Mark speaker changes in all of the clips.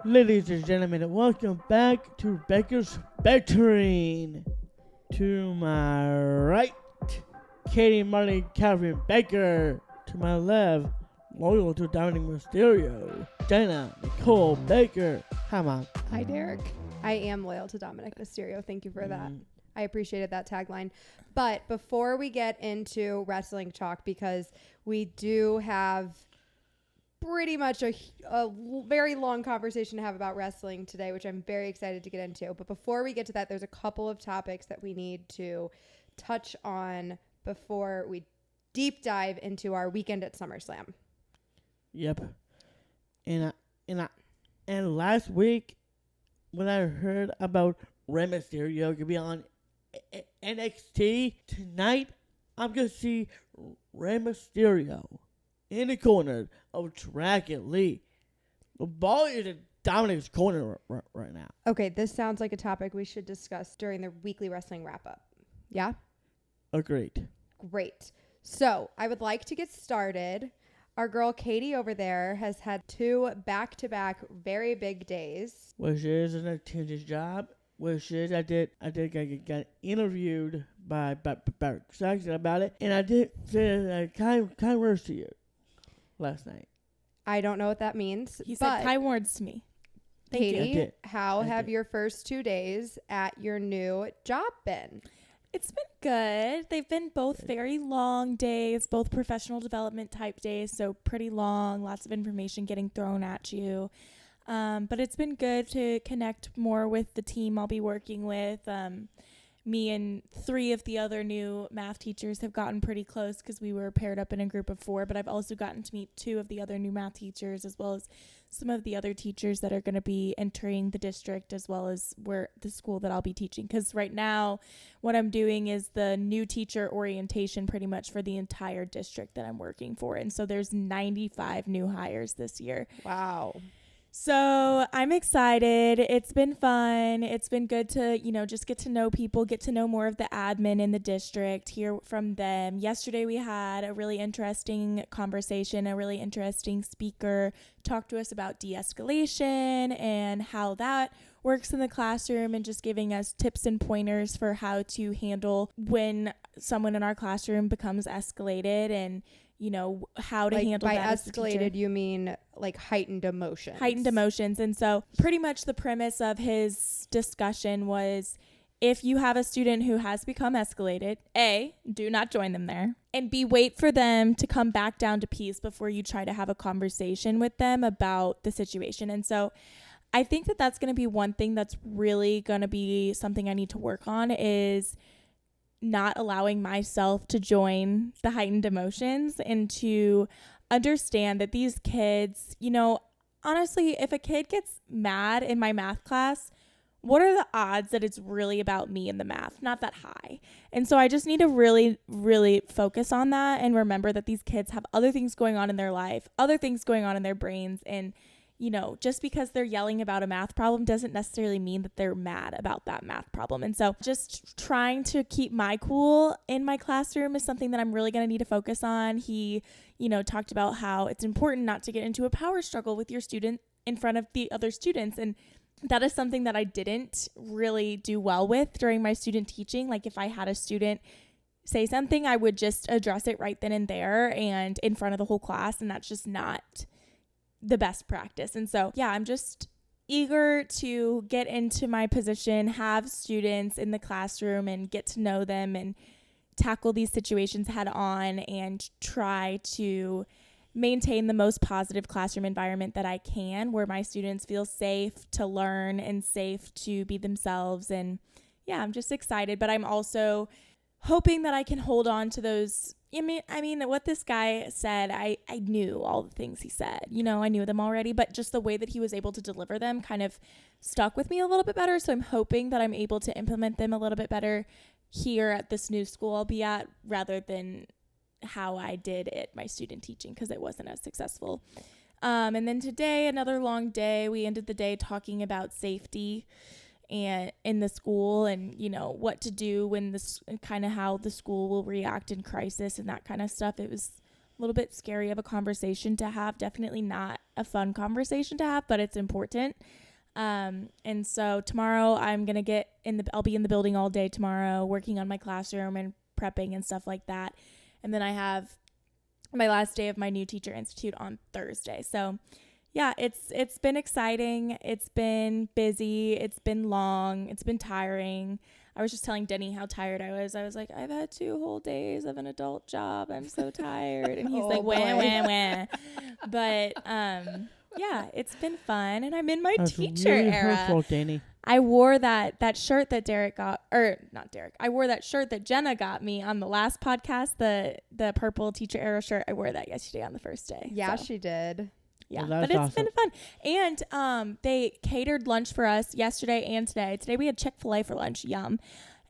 Speaker 1: Ladies and gentlemen, welcome back to Bakers Bantering. To my right, Katy, Marley, Calvin Baker. To my left, loyal to Dominic Mysterio, Jenna, Nicole Baker. Come on.
Speaker 2: Hi, Derek. I am loyal to Dominic Mysterio. Thank you for that. I appreciated that tagline. But before we get into wrestling talk, because we do have pretty much a very long conversation to have about wrestling today, which I'm very excited to get into. But before we get to that, there's a couple of topics that we need to touch on before we deep dive into our weekend at SummerSlam.
Speaker 1: Yep. And last week, when I heard about Rey Mysterio could be on NXT, tonight I'm going to see Rey Mysterio in the corner of Dragon Lee. The ball is in Dominic's corner right now.
Speaker 2: Okay, this sounds like a topic we should discuss during the weekly wrestling wrap-up. Yeah?
Speaker 1: Agreed.
Speaker 2: Great. So, I would like to get started. Our girl Katy over there has had 2 back-to-back very big days.
Speaker 1: Which is an attendance job. Which is I got interviewed by Saxon about it, and I did say kind words to you last night.
Speaker 2: I don't know what that means.
Speaker 3: He said kind words to me. Thank you.
Speaker 2: Katy, how have your first 2 days at your new job been?
Speaker 3: It's been good. They've been both very long days, both professional development type days, so pretty long, lots of information getting thrown at you. But it's been good to connect more with the team I'll be working with. Me and 3 of the other new math teachers have gotten pretty close because we were paired up in a group of 4, but I've also gotten to meet 2 of the other new math teachers, as well as some of the other teachers that are going to be entering the district, as well as the school that I'll be teaching. Because right now what I'm doing is the new teacher orientation pretty much for the entire district that I'm working for. And so there's 95 new hires this year.
Speaker 2: Wow.
Speaker 3: So I'm excited. It's been fun. It's been good to, just get to know people, get to know more of the admin in the district, hear from them. Yesterday we had a really interesting conversation, a really interesting speaker talk to us about de-escalation and how that works in the classroom, and just giving us tips and pointers for how to handle when someone in our classroom becomes escalated, and how to handle
Speaker 2: by
Speaker 3: that. By
Speaker 2: escalated, you mean like heightened emotions.
Speaker 3: Heightened emotions. And so pretty much the premise of his discussion was, if you have a student who has become escalated, A, do not join them there, and B, wait for them to come back down to peace before you try to have a conversation with them about the situation. And so I think that that's going to be one thing that's really going to be something I need to work on, is not allowing myself to join the heightened emotions, and to understand that these kids, honestly, if a kid gets mad in my math class, what are the odds that it's really about me and the math? Not that high. And so I just need to really, really focus on that and remember that these kids have other things going on in their life, other things going on in their brains, and just because they're yelling about a math problem doesn't necessarily mean that they're mad about that math problem. And so just trying to keep my cool in my classroom is something that I'm really going to need to focus on. He, talked about how it's important not to get into a power struggle with your student in front of the other students. And that is something that I didn't really do well with during my student teaching. Like, if I had a student say something, I would just address it right then and there and in front of the whole class. And that's just not the best practice. And so, I'm just eager to get into my position, have students in the classroom and get to know them and tackle these situations head on, and try to maintain the most positive classroom environment that I can, where my students feel safe to learn and safe to be themselves. And I'm just excited, but I'm also hoping that I can hold on to those. I mean, what this guy said, I knew all the things he said. I knew them already, but just the way that he was able to deliver them kind of stuck with me a little bit better. So I'm hoping that I'm able to implement them a little bit better here at this new school I'll be at, rather than how I did at my student teaching, because it wasn't as successful. And then today, another long day. We ended the day talking about safety and in the school, and what to do when this, kind of how the school will react in crisis and that kind of stuff. It was a little bit scary of a conversation to have. Definitely not a fun conversation to have, but it's important. And so tomorrow I'll be in the building all day tomorrow, working on my classroom and prepping and stuff like that. And then I have my last day of my new teacher institute on Thursday. So yeah, it's been exciting. It's been busy. It's been long. It's been tiring. I was just telling Denny how tired I was. I was like, I've had 2 whole days of an adult job. I'm so tired. And he's like, wah, wah, wah. But yeah, it's been fun. And I'm in my teacher
Speaker 1: really
Speaker 3: era.
Speaker 1: hurtful, Danny.
Speaker 3: I wore that shirt that I wore that shirt that Jenna got me on the last podcast, the purple teacher era shirt. I wore that yesterday on the first day.
Speaker 2: Yeah,
Speaker 3: so.
Speaker 2: she did.
Speaker 3: Yeah,
Speaker 1: Well,
Speaker 3: but it's
Speaker 1: awesome.
Speaker 3: been fun. And they catered lunch for us yesterday and today. Today we had Chick-fil-A for lunch. Yum.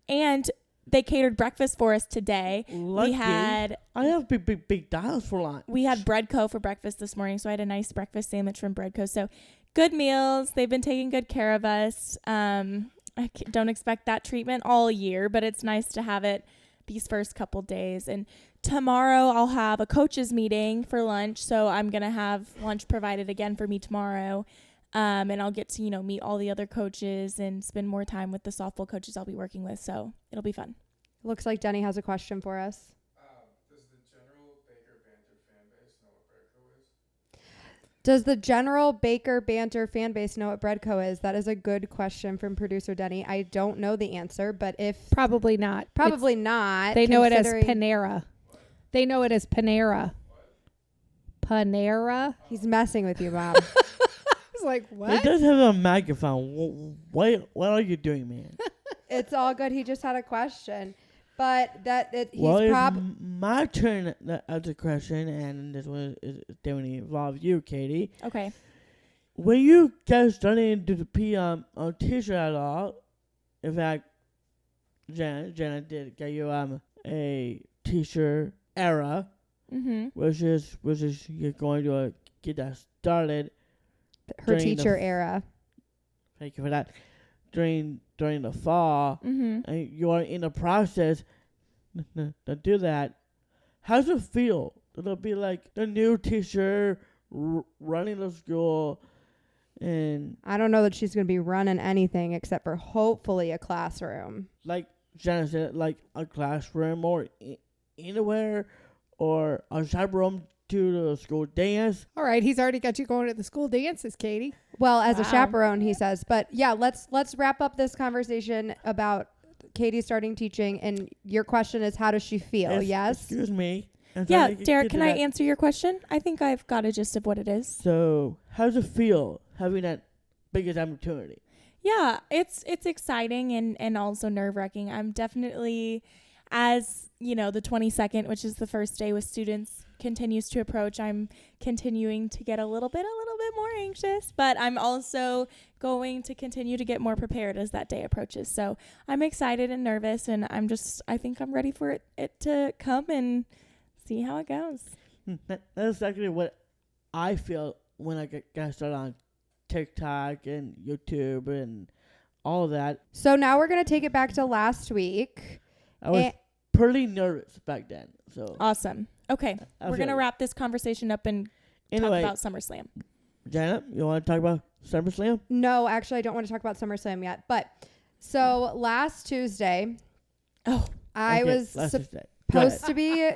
Speaker 3: And they catered breakfast for us today.
Speaker 1: Lucky. I have big dials for lunch.
Speaker 3: We had Breadco for breakfast this morning, so I had a nice breakfast sandwich from Breadco. So good meals. They've been taking good care of us. I don't expect that treatment all year, but it's nice to have it these first couple days. And tomorrow I'll have a coaches meeting for lunch, so I'm going to have lunch provided again for me tomorrow. And I'll get to, meet all the other coaches and spend more time with the softball coaches I'll be working with. So it'll be fun.
Speaker 2: Looks like Denny has a question for us.
Speaker 4: Does the general Baker Banter fan base know what Breadco is?
Speaker 2: Does the general Baker Banter fan base know what Breadco is? That is a good question from producer Denny. I don't know the answer, but
Speaker 5: Probably not.
Speaker 2: probably not.
Speaker 5: They know it as
Speaker 2: considering-
Speaker 5: Panera. They know it as Panera. Panera?
Speaker 2: He's messing with you, Bob.
Speaker 5: I was like,
Speaker 1: He
Speaker 5: what?
Speaker 1: does have a microphone. What are you doing, man?
Speaker 2: It's all good. He just had a question. But he's
Speaker 1: Well, it's
Speaker 2: probably...
Speaker 1: my turn to ask a question, and this one is definitely involve you, Katy.
Speaker 3: Okay.
Speaker 1: Were you guys studying to be on teacher at all? In fact, Jenna did get you a teacher era,
Speaker 3: Mm-hmm.
Speaker 1: which is you're going to get that started.
Speaker 2: Her
Speaker 1: during the
Speaker 2: teacher
Speaker 1: f-
Speaker 2: era.
Speaker 1: Thank you for that. During the fall,
Speaker 3: Mm-hmm.
Speaker 1: and you are in the process to do that. How's it feel? It'll be like the new teacher running the school, and
Speaker 2: I don't know that she's going to be running anything except for hopefully a classroom.
Speaker 1: like Jenna said, like a classroom or anywhere, or a chaperone to the school dance.
Speaker 5: All right, he's already got you going to the school dances, Katy.
Speaker 2: Well, as a
Speaker 3: Wow.
Speaker 2: chaperone, he says. But yeah, let's wrap up this conversation about Katy starting teaching. And your question is, how does she feel? Yes.
Speaker 1: Excuse me. I'm
Speaker 3: Yeah,
Speaker 1: trying to
Speaker 3: Derek,
Speaker 1: get
Speaker 3: can
Speaker 1: to
Speaker 3: I
Speaker 1: that.
Speaker 3: answer your question? I think I've got a gist of what it is.
Speaker 1: So, how's it feel having that biggest opportunity?
Speaker 3: Yeah, it's exciting and also nerve-wracking. I'm definitely, as the 22nd, which is the first day with students, continues to approach, I'm continuing to get a little bit more anxious, but I'm also going to continue to get more prepared as that day approaches. So I'm excited and nervous, and I think I'm ready for it to come and see how it goes.
Speaker 1: That's exactly what I feel when I got started on TikTok and YouTube and all of that.
Speaker 2: So now we're going to take it back to last week.
Speaker 1: I was
Speaker 2: And-
Speaker 1: pretty nervous back then. So
Speaker 3: Awesome. Okay,
Speaker 1: I
Speaker 3: we're
Speaker 1: feel
Speaker 3: going to
Speaker 1: you.
Speaker 3: wrap this conversation up and
Speaker 1: Anyway,
Speaker 3: talk about SummerSlam.
Speaker 1: Janet, you want to talk about SummerSlam?
Speaker 2: No, actually, I don't want to talk about SummerSlam yet. But so last Tuesday,
Speaker 3: Oh,
Speaker 2: I
Speaker 1: Okay,
Speaker 2: was
Speaker 1: let's just say. Go ahead.
Speaker 2: supposed to be...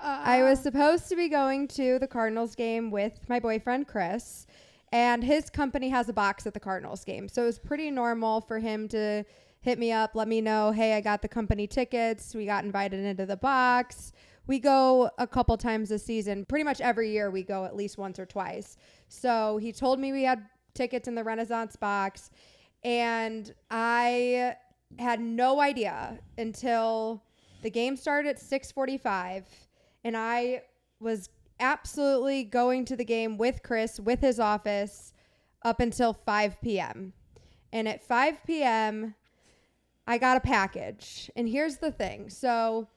Speaker 2: I was supposed to be going to the Cardinals game with my boyfriend, Chris, and his company has a box at the Cardinals game. So it was pretty normal for him to hit me up, let me know, hey, I got the company tickets. We got invited into the box. We go a couple times a season. Pretty much every year we go at least once or twice. So he told me we had tickets in the Renaissance box, and I had no idea until the game started at 6:45, and I was absolutely going to the game with Chris, with his office, up until 5 p.m. And at 5 p.m., I got a package. And here's the thing. So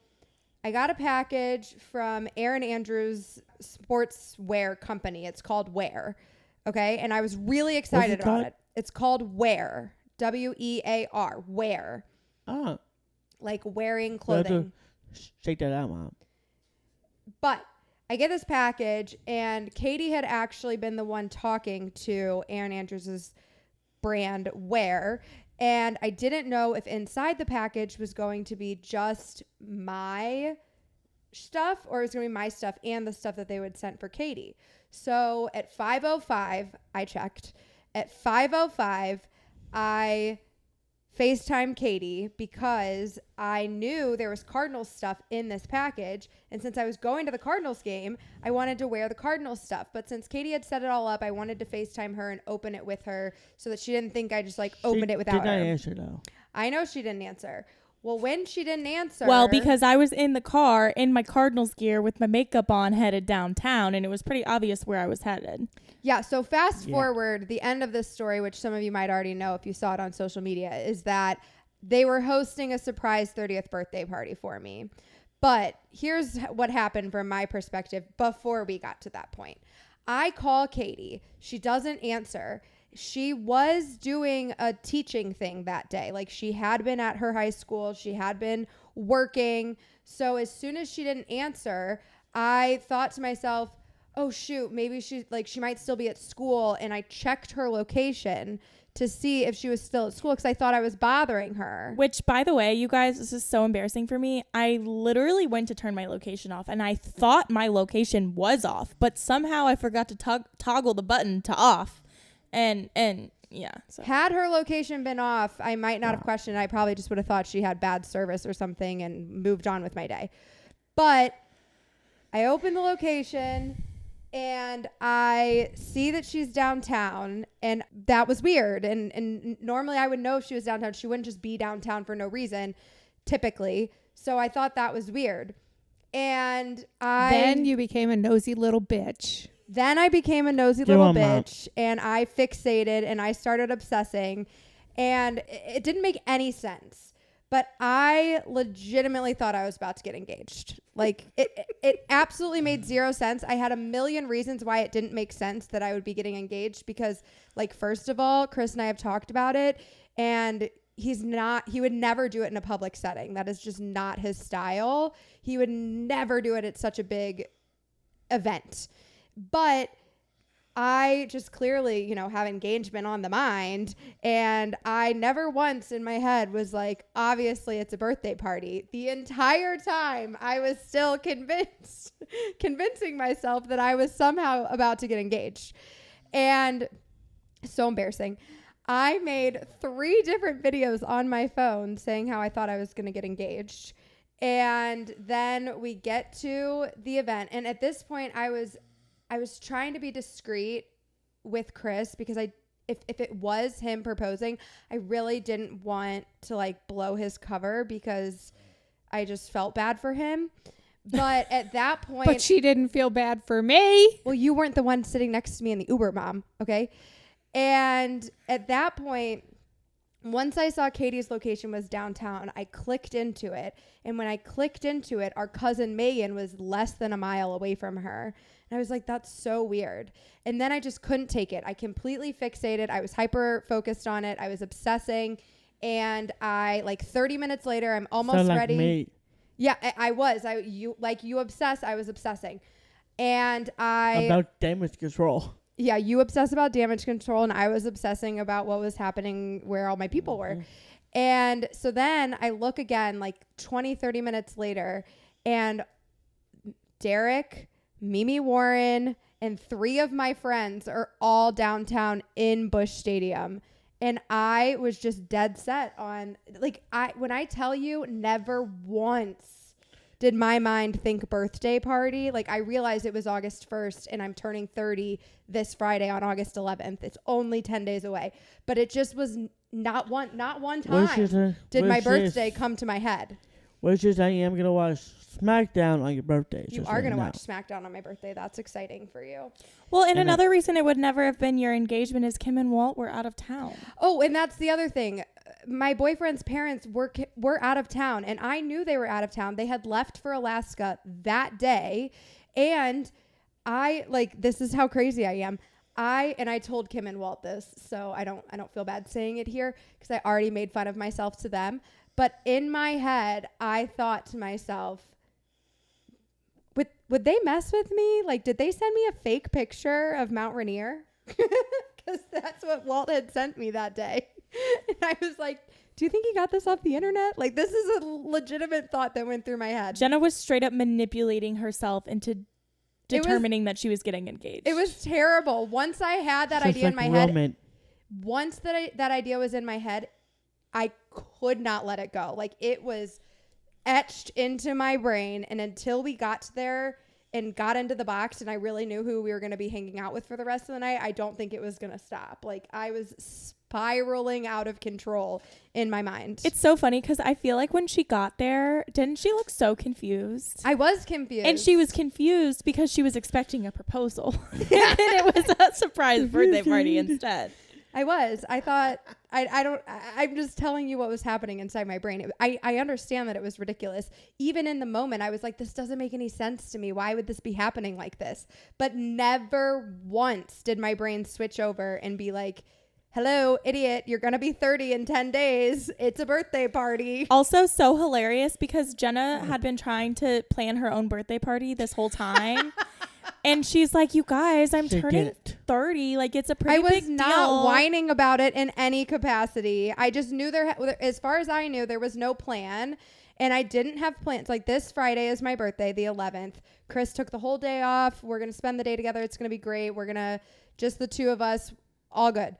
Speaker 2: I got a package from Aaron Andrews' sportswear company. It's called Wear. Okay? And I was really excited about
Speaker 1: called?
Speaker 2: it. It's called Wear. W-E-A-R. Wear.
Speaker 1: Oh,
Speaker 2: Like wearing
Speaker 1: we'll have to
Speaker 2: clothing.
Speaker 1: shake that out, Mom.
Speaker 2: But I get this package, and Katy had actually been the one talking to Aaron Andrews' brand Wear, and I didn't know if inside the package was going to be just my stuff or it was going to be my stuff and the stuff that they would send for Katy. So at 5:05, I checked. At 5:05, I FaceTime Katy because I knew there was Cardinals stuff in this package. And since I was going to the Cardinals game, I wanted to wear the Cardinals stuff. But since Katy had set it all up, I wanted to FaceTime her and open it with her so that she didn't think I just like opened it without
Speaker 1: her. Did not
Speaker 2: her.
Speaker 1: answer though.
Speaker 2: I know she didn't answer. Well, when she didn't answer.
Speaker 3: Well, because I was in the car in my Cardinals gear with my makeup on headed downtown, and it was pretty obvious where I was headed.
Speaker 2: Yeah, so fast forward, the end of this story, which some of you might already know if you saw it on social media, is that they were hosting a surprise 30th birthday party for me. But here's what happened from my perspective before we got to that point. I call Katy. She doesn't answer. She was doing a teaching thing that day. Like she had been at her high school. She had been working. So as soon as she didn't answer, I thought to myself, oh shoot, maybe she might still be at school. And I checked her location to see if she was still at school because I thought I was bothering her.
Speaker 3: Which, by the way, you guys, this is so embarrassing for me. I literally went to turn my location off, and I thought my location was off, but somehow I forgot to toggle the button to off. And yeah. So.
Speaker 2: Had her location been off, I might not have questioned. I probably just would have thought she had bad service or something and moved on with my day. But I opened the location and I see that she's downtown, and that was weird. And normally I would know if she was downtown. She wouldn't just be downtown for no reason, typically. So I thought that was weird. And
Speaker 5: Then you became a nosy little bitch.
Speaker 2: Then I became a nosy little bitch, and I fixated, and I started obsessing, and it didn't make any sense. But I legitimately thought I was about to get engaged. Like, it absolutely made zero sense. I had a million reasons why it didn't make sense that I would be getting engaged because, like, first of all, Chris and I have talked about it, and he would never do it in a public setting. That is just not his style. He would never do it at such a big event. But I just clearly, have engagement on the mind. And I never once in my head was like, obviously it's a birthday party. The entire time I was still convincing myself that I was somehow about to get engaged. And so embarrassing. I made 3 different videos on my phone saying how I thought I was going to get engaged. And then we get to the event. And at this point I was trying to be discreet with Chris because if it was him proposing, I really didn't want to blow his cover because I just felt bad for him. But at that point,
Speaker 5: But she didn't feel bad for me.
Speaker 2: well, you weren't the one sitting next to me in the Uber, Mom. Okay. And at that point, once I saw Katy's location was downtown, I clicked into it. And when I clicked into it, our cousin Megan was less than a mile away from her. And I was like, that's so weird. And then I just couldn't take it. I completely fixated. I was hyper focused on it. I was obsessing. And 30 minutes later, I'm almost ready.
Speaker 1: Me.
Speaker 2: Yeah, I was. You obsess. I was obsessing. And
Speaker 1: about damage control.
Speaker 2: Yeah, you obsess about damage control, and I was obsessing about what was happening where all my people were. And so then I look again 20, 30 minutes later, and Derek, Mimi Warren, and 3 of my friends are all downtown in Busch Stadium. And I was just dead set on, when I tell you, never once did my mind think birthday party. I realized it was August 1st and I'm turning 30 this Friday on August 11th. It's only 10 days away. But it just was not one time did my birthday come to my head.
Speaker 1: Which is I am going to watch SmackDown on your birthday.
Speaker 2: You are going to watch SmackDown on my birthday. That's exciting for you.
Speaker 3: Well, and another reason it would never have been your engagement is Kim and Walt were out of town.
Speaker 2: Oh, and that's the other thing. My boyfriend's parents were out of town, and I knew they were out of town. They had left for Alaska that day, and this is how crazy I am. I told Kim and Walt this, so I don't feel bad saying it here because I already made fun of myself to them. But in my head, I thought to myself, would they mess with me? Like, did they send me a fake picture of Mount Rainier? Because that's what Walt had sent me that day. And I was like, do you think he got this off the internet? Like, this is a legitimate thought that went through my head.
Speaker 3: Jenna was straight up manipulating herself into determining that she was getting engaged.
Speaker 2: It was terrible. Once I had that idea in my head, once that idea was in my head, I could not let it go. Like, it was etched into my brain. And until we got there and got into the box and I really knew who we were going to be hanging out with for the rest of the night, I don't think it was going to stop. Like, I was spiraling out of control in my mind.
Speaker 3: It's so funny because I feel like when she got there, didn't she look so confused?
Speaker 2: I was confused.
Speaker 3: And she was confused because she was expecting a proposal. And it was a surprise birthday party instead.
Speaker 2: I thought, I'm just telling you what was happening inside my brain. I understand that it was ridiculous. Even in the moment, I was like, this doesn't make any sense to me. Why would this be happening like this? But never once did my brain switch over and be like, hello, idiot, you're going to be 30 in 10 days. It's a birthday party.
Speaker 3: Also so hilarious because Jenna had been trying to plan her own birthday party this whole time. And she's like, you guys, I'm turning 30. Like, it's a pretty big deal. I was not
Speaker 2: whining about it in any capacity. I just knew as far as I knew, there was no plan. And I didn't have plans. Like, this Friday is my birthday, the 11th. Chris took the whole day off. We're going to spend the day together. It's going to be great. We're going to, just the two of us, all good.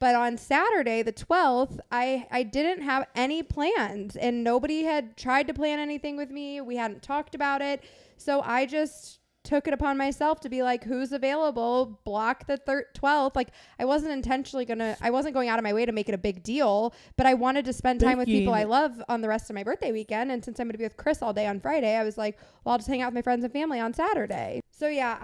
Speaker 2: But on Saturday, the 12th, I didn't have any plans. And nobody had tried to plan anything with me. We hadn't talked about it. So I just took it upon myself to be like, who's available, block the 12th. Like, I wasn't going out of my way to make it a big deal, but I wanted to spend time with people I love on the rest of my birthday weekend. And since I'm going to be with Chris all day on Friday, I was like, well, I'll just hang out with my friends and family on Saturday. So yeah,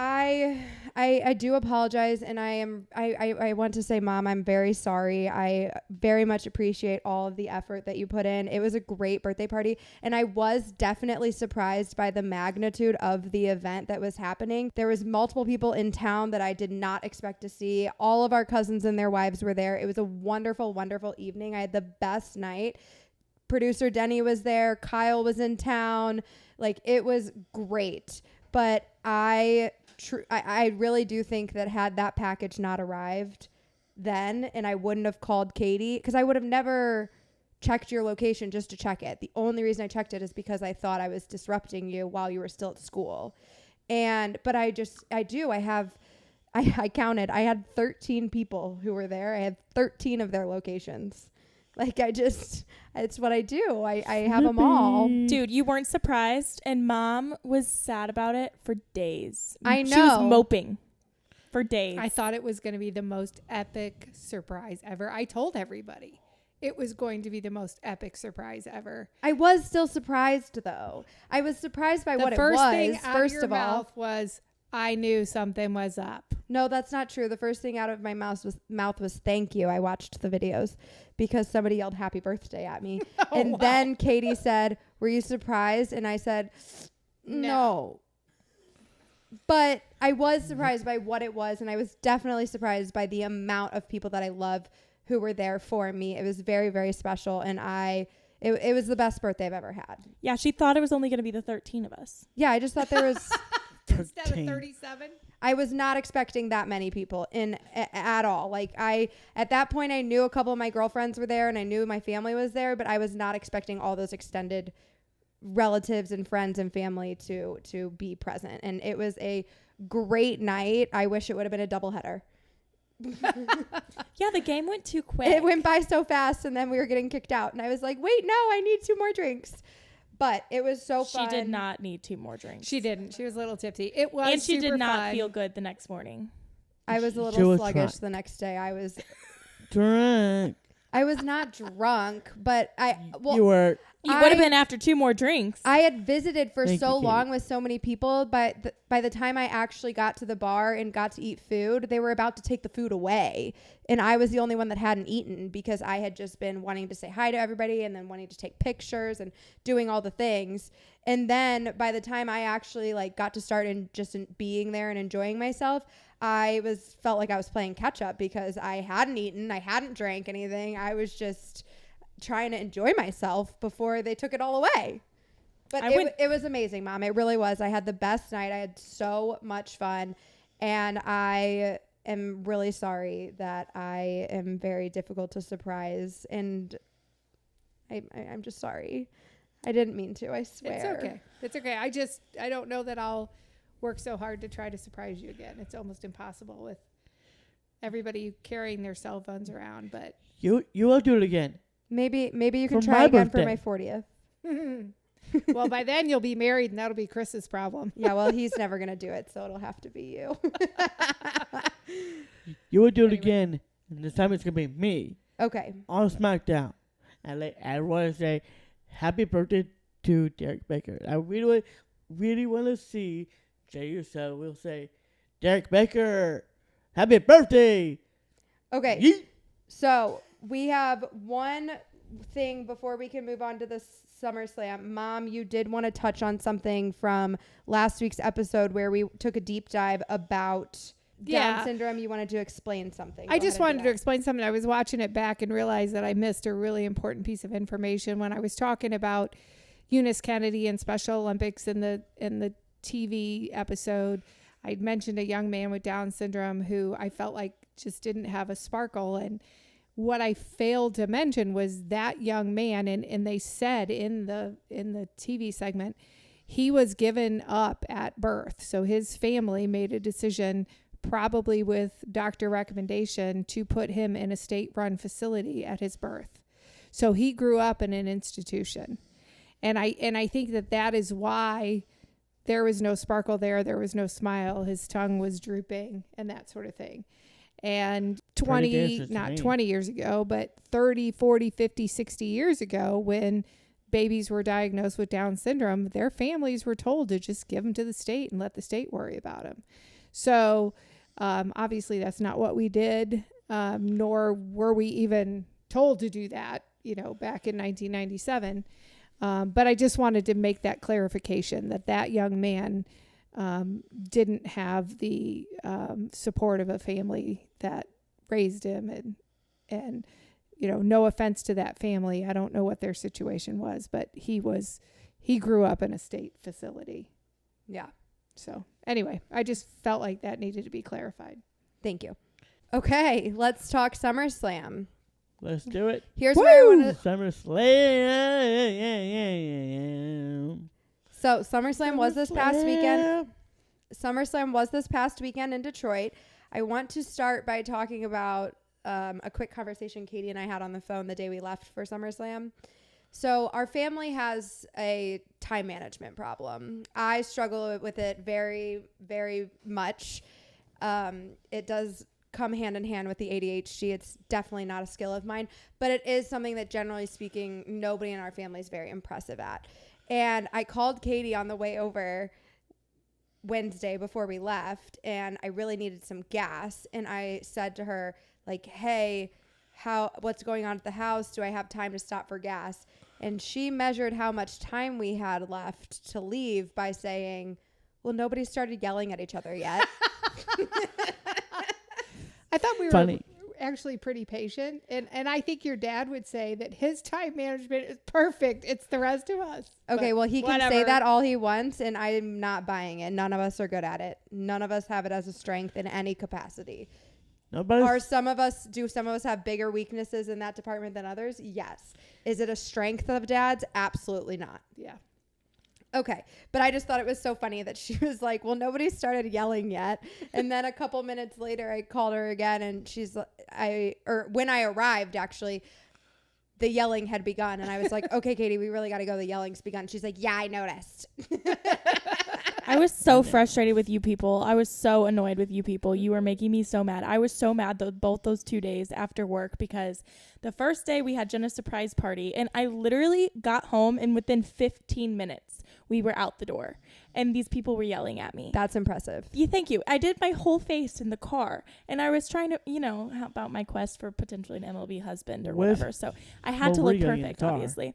Speaker 2: I do apologize. And I want to say, Mom, I'm very sorry. I very much appreciate all of the effort that you put in. It was a great birthday party. And I was definitely surprised by the magnitude of the event that was happening. There was multiple people in town that I did not expect to see. All of our cousins and their wives were there. It was a wonderful, wonderful evening. I had the best night. Producer Denny was there. Kyle was in town. Like, it was great. But I really do think that had that package not arrived then, and I wouldn't have called Katy, because I would have never checked your location just to check it. The only reason I checked it is because I thought I was disrupting you while you were still at school. But I counted. I had 13 people who were there. I had 13 of their locations. Like, it's what I do. I have them all.
Speaker 3: Dude, you weren't surprised, and Mom was sad about it for days.
Speaker 2: I know.
Speaker 3: She was moping for days.
Speaker 5: I thought it was going to be the most epic surprise ever. I told everybody it was going to be the most epic surprise ever.
Speaker 2: I was still surprised, though. I was surprised by what it was.
Speaker 5: The first thing out of your mouth was, I knew something was up.
Speaker 2: No, that's not true. The first thing out of my mouth was thank you. I watched the videos because somebody yelled happy birthday at me. Then Katy said, were you surprised? And I said, no. But I was surprised by what it was. And I was definitely surprised by the amount of people that I love who were there for me. It was very, very special. And it was the best birthday I've ever had.
Speaker 3: Yeah, she thought it was only going to be the 13 of us.
Speaker 2: Yeah, I just thought there was...
Speaker 5: Instead of 37?
Speaker 2: I was not expecting that many people at all. Like, at that point, I knew a couple of my girlfriends were there and I knew my family was there, but I was not expecting all those extended relatives and friends and family to be present. And it was a great night. I wish it would have been a doubleheader.
Speaker 3: Yeah, the game went too quick.
Speaker 2: It went by so fast, and then we were getting kicked out. And I was like, wait, no, I need 2 more drinks. But it was so fun.
Speaker 3: She did not need 2 more drinks.
Speaker 5: She didn't. She was a little tipsy. It was,
Speaker 3: and she did not
Speaker 5: fun.
Speaker 3: feel good the next morning.
Speaker 2: I was a little sluggish the next day. I was
Speaker 1: drunk.
Speaker 2: I was not drunk, but
Speaker 1: you were.
Speaker 3: You would have been after 2 more drinks.
Speaker 2: I had visited for
Speaker 1: Thank
Speaker 2: so
Speaker 1: you,
Speaker 2: long with so many people, but by the time I actually got to the bar and got to eat food, they were about to take the food away. And I was the only one that hadn't eaten because I had just been wanting to say hi to everybody and then wanting to take pictures and doing all the things. And then by the time I actually got to start and just being there and enjoying myself, I felt like I was playing catch up because I hadn't eaten, I hadn't drank anything. I was just trying to enjoy myself before they took it all away. But
Speaker 3: I
Speaker 2: it was amazing, Mom. It really was. I had the best night. I had so much fun. And I am really sorry that I am very difficult to surprise. And I'm just sorry. I didn't mean to, I swear.
Speaker 5: It's okay. It's okay. I don't know that I'll work so hard to try to surprise you again. It's almost impossible with everybody carrying their cell phones around, but
Speaker 1: You will do it again.
Speaker 2: Maybe you can
Speaker 1: For
Speaker 2: try
Speaker 1: my
Speaker 2: again
Speaker 1: birthday.
Speaker 2: for my 40th.
Speaker 5: well, by then you'll be married and that'll be Chris's problem.
Speaker 2: Yeah, well, he's never going to do it, so it'll have to be you.
Speaker 1: You will do it
Speaker 5: Anyway.
Speaker 1: again, and this time it's gonna be me
Speaker 2: Okay.
Speaker 1: on SmackDown. I want to say happy birthday to Derek Baker. I really want to see Jay Uso will say, Derek Baker, happy birthday.
Speaker 2: Okay.
Speaker 1: Yeet.
Speaker 2: So we have one thing before we can move on to the SummerSlam. Mom, you did want to touch on something from last week's episode where we took a deep dive about Down syndrome. You wanted to explain something.
Speaker 5: I
Speaker 2: Go
Speaker 5: just
Speaker 2: ahead and
Speaker 5: wanted
Speaker 2: do
Speaker 5: to
Speaker 2: that.
Speaker 5: explain something. I was watching it back and realized that I missed a really important piece of information when I was talking about Eunice Kennedy and Special Olympics in the TV episode. I'd mentioned a young man with Down syndrome who I felt like just didn't have a sparkle. And what I failed to mention was that young man, and they said in the TV segment, he was given up at birth. So his family made a decision, probably with doctor recommendation, to put him in a state-run facility at his birth. So he grew up in an institution. And I think that is why there was no sparkle there. There was no smile. His tongue was drooping and that sort of thing. And 20 years ago, but 30, 40, 50, 60 years ago, when babies were diagnosed with Down syndrome, their families were told to just give them to the state and let the state worry about them. So obviously that's not what we did, nor were we even told to do that, back in 1997. But I just wanted to make that clarification that young man didn't have the support of a family that raised him, and no offense to that family. I don't know what their situation was, but he grew up in a state facility.
Speaker 2: Yeah.
Speaker 5: So anyway, I just felt like that needed to be clarified.
Speaker 2: Thank you. Okay, let's talk SummerSlam.
Speaker 1: Let's do it.
Speaker 2: Here's where I want to.
Speaker 1: SummerSlam.
Speaker 2: So SummerSlam was this past weekend. SummerSlam was this past weekend in Detroit. I want to start by talking about a quick conversation Katy and I had on the phone the day we left for SummerSlam. So our family has a time management problem. I struggle with it very, very much. It does come hand in hand with the ADHD. It's definitely not a skill of mine, but it is something that, generally speaking, nobody in our family is very impressive at. And I called Katy on the way over Wednesday before we left, and I really needed some gas. And I said to her, like, hey, what's going on at the house? Do I have time to stop for gas? And she measured how much time we had left to leave by saying, well, nobody started yelling at each other yet.
Speaker 5: I thought we were
Speaker 1: Funny.
Speaker 5: actually pretty patient. And I think your dad would say that his time management is perfect. It's the rest of us.
Speaker 2: Okay,
Speaker 5: But
Speaker 2: well, he can say
Speaker 5: whatever.
Speaker 2: that all he wants, and I'm not buying it. None of us are good at it. None of us have it as a strength in any capacity. Are some of us have bigger weaknesses in that department than others? Yes. Is it a strength of dad's? Absolutely not.
Speaker 5: Yeah.
Speaker 2: Okay. But I just thought it was so funny that she was like, well, nobody started yelling yet. And then a couple minutes later, I called her again, and when I arrived, actually, the yelling had begun. And I was like, okay, Katy, we really got to go. The yelling's begun. She's like, yeah, I noticed.
Speaker 3: I was so frustrated with you people. I was so annoyed with you people. You were making me so mad. I was so mad both those 2 days after work, because the first day we had Jenna's surprise party, and I literally got home, and within 15 minutes we were out the door, and these people were yelling at me.
Speaker 2: That's impressive.
Speaker 3: Yeah, thank you. I did my whole face in the car, and I was trying to, about my quest for potentially an MLB husband or whatever. So I had to look
Speaker 1: Maria in the
Speaker 3: perfect,
Speaker 1: car.
Speaker 3: obviously.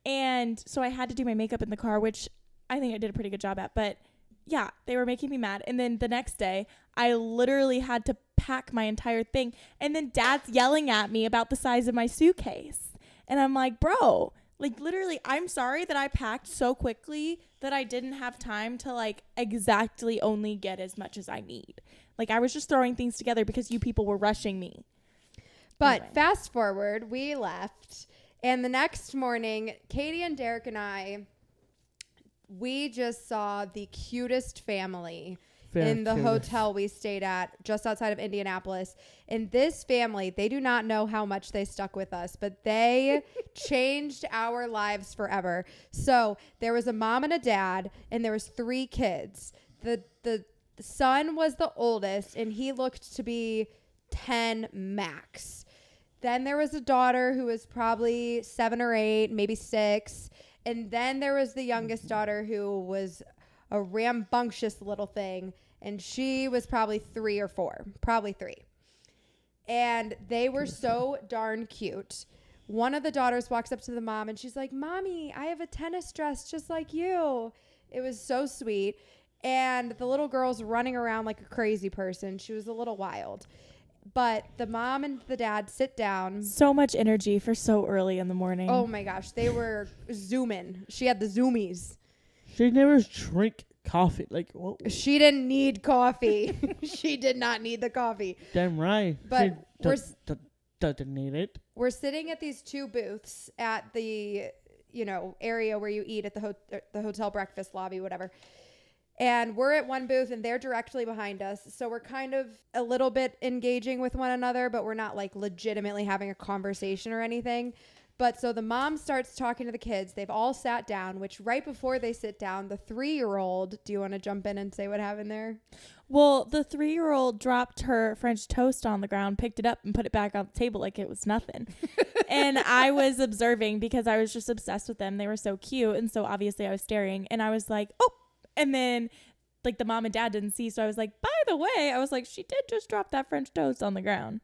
Speaker 3: And so I had to do my makeup in the car, which I think I did a pretty good job at. But yeah, they were making me mad. And then the next day, I literally had to pack my entire thing. And then Dad's yelling at me about the size of my suitcase. And I'm like, bro, Like, literally, I'm sorry that I packed so quickly that I didn't have time to, like, exactly only get as much as I need. Like, I was just throwing things together because you people were rushing me.
Speaker 2: But
Speaker 3: Anyway.
Speaker 2: fast forward, we left. And the next morning, Katy and Derek and I, we just saw the cutest family in the hotel we stayed at just outside of Indianapolis. And this family, they do not know how much they stuck with us, but they changed our lives forever. So there was a mom and a dad, and there was 3 kids. The son was the oldest, and he looked to be 10 max. Then there was a daughter who was probably 7 or 8, maybe 6. And then there was the youngest daughter who was a rambunctious little thing, and she was probably 3 or 4, probably 3. And they were so darn cute. One of the daughters walks up to the mom, and she's like, "Mommy, I have a tennis dress just like you." It was so sweet. And the little girl's running around like a crazy person. She was a little wild. But the mom and the dad sit down.
Speaker 3: So much energy for so early in the morning.
Speaker 2: Oh my gosh, they were zooming. She had the zoomies.
Speaker 1: She never drank coffee. Like, what?
Speaker 2: She didn't need coffee. She did not need the coffee.
Speaker 1: Damn right.
Speaker 2: But
Speaker 1: doesn't need it.
Speaker 2: We're sitting at these 2 booths at the, area where you eat at the hotel breakfast lobby, whatever. And we're at one booth, and they're directly behind us. So we're kind of a little bit engaging with one another, but we're not like legitimately having a conversation or anything. But so the mom starts talking to the kids. They've all sat down, which right before they sit down, the 3-year-old, do you want to jump in and say what happened there?
Speaker 3: Well, the 3-year-old dropped her French toast on the ground, picked it up, and put it back on the table like it was nothing. And I was observing because I was just obsessed with them. They were so cute. And so obviously I was staring, and I was like, oh. And then, like, the mom and dad didn't see. So I was like, by the way, I was like, she did just drop that French toast on the ground.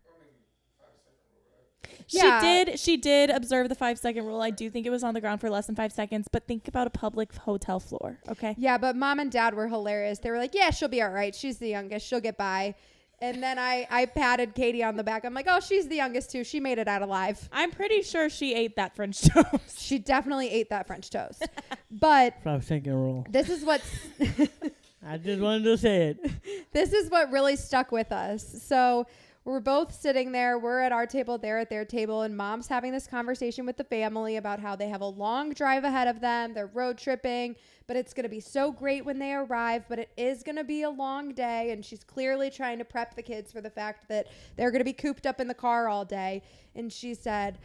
Speaker 2: Yeah.
Speaker 3: She did observe the 5-second rule. I do think it was on the ground for less than 5 seconds, but think about a public hotel floor. Okay.
Speaker 2: Yeah, but mom and dad were hilarious. They were like, yeah, she'll be all right. She's the youngest. She'll get by. And then I patted Katy on the back. I'm like, oh, she's the youngest too. She made it out alive.
Speaker 3: I'm pretty sure she ate that French toast.
Speaker 2: She definitely ate that French toast. But
Speaker 1: 5-second rule.
Speaker 2: this is what
Speaker 1: I just wanted to say it.
Speaker 2: this is what really stuck with us. So we're both sitting there. We're at our table, they're at their table, and mom's having this conversation with the family about how they have a long drive ahead of them. They're road tripping, but it's going to be so great when they arrive, but it is going to be a long day. And she's clearly trying to prep the kids for the fact that they're going to be cooped up in the car all day. And she said,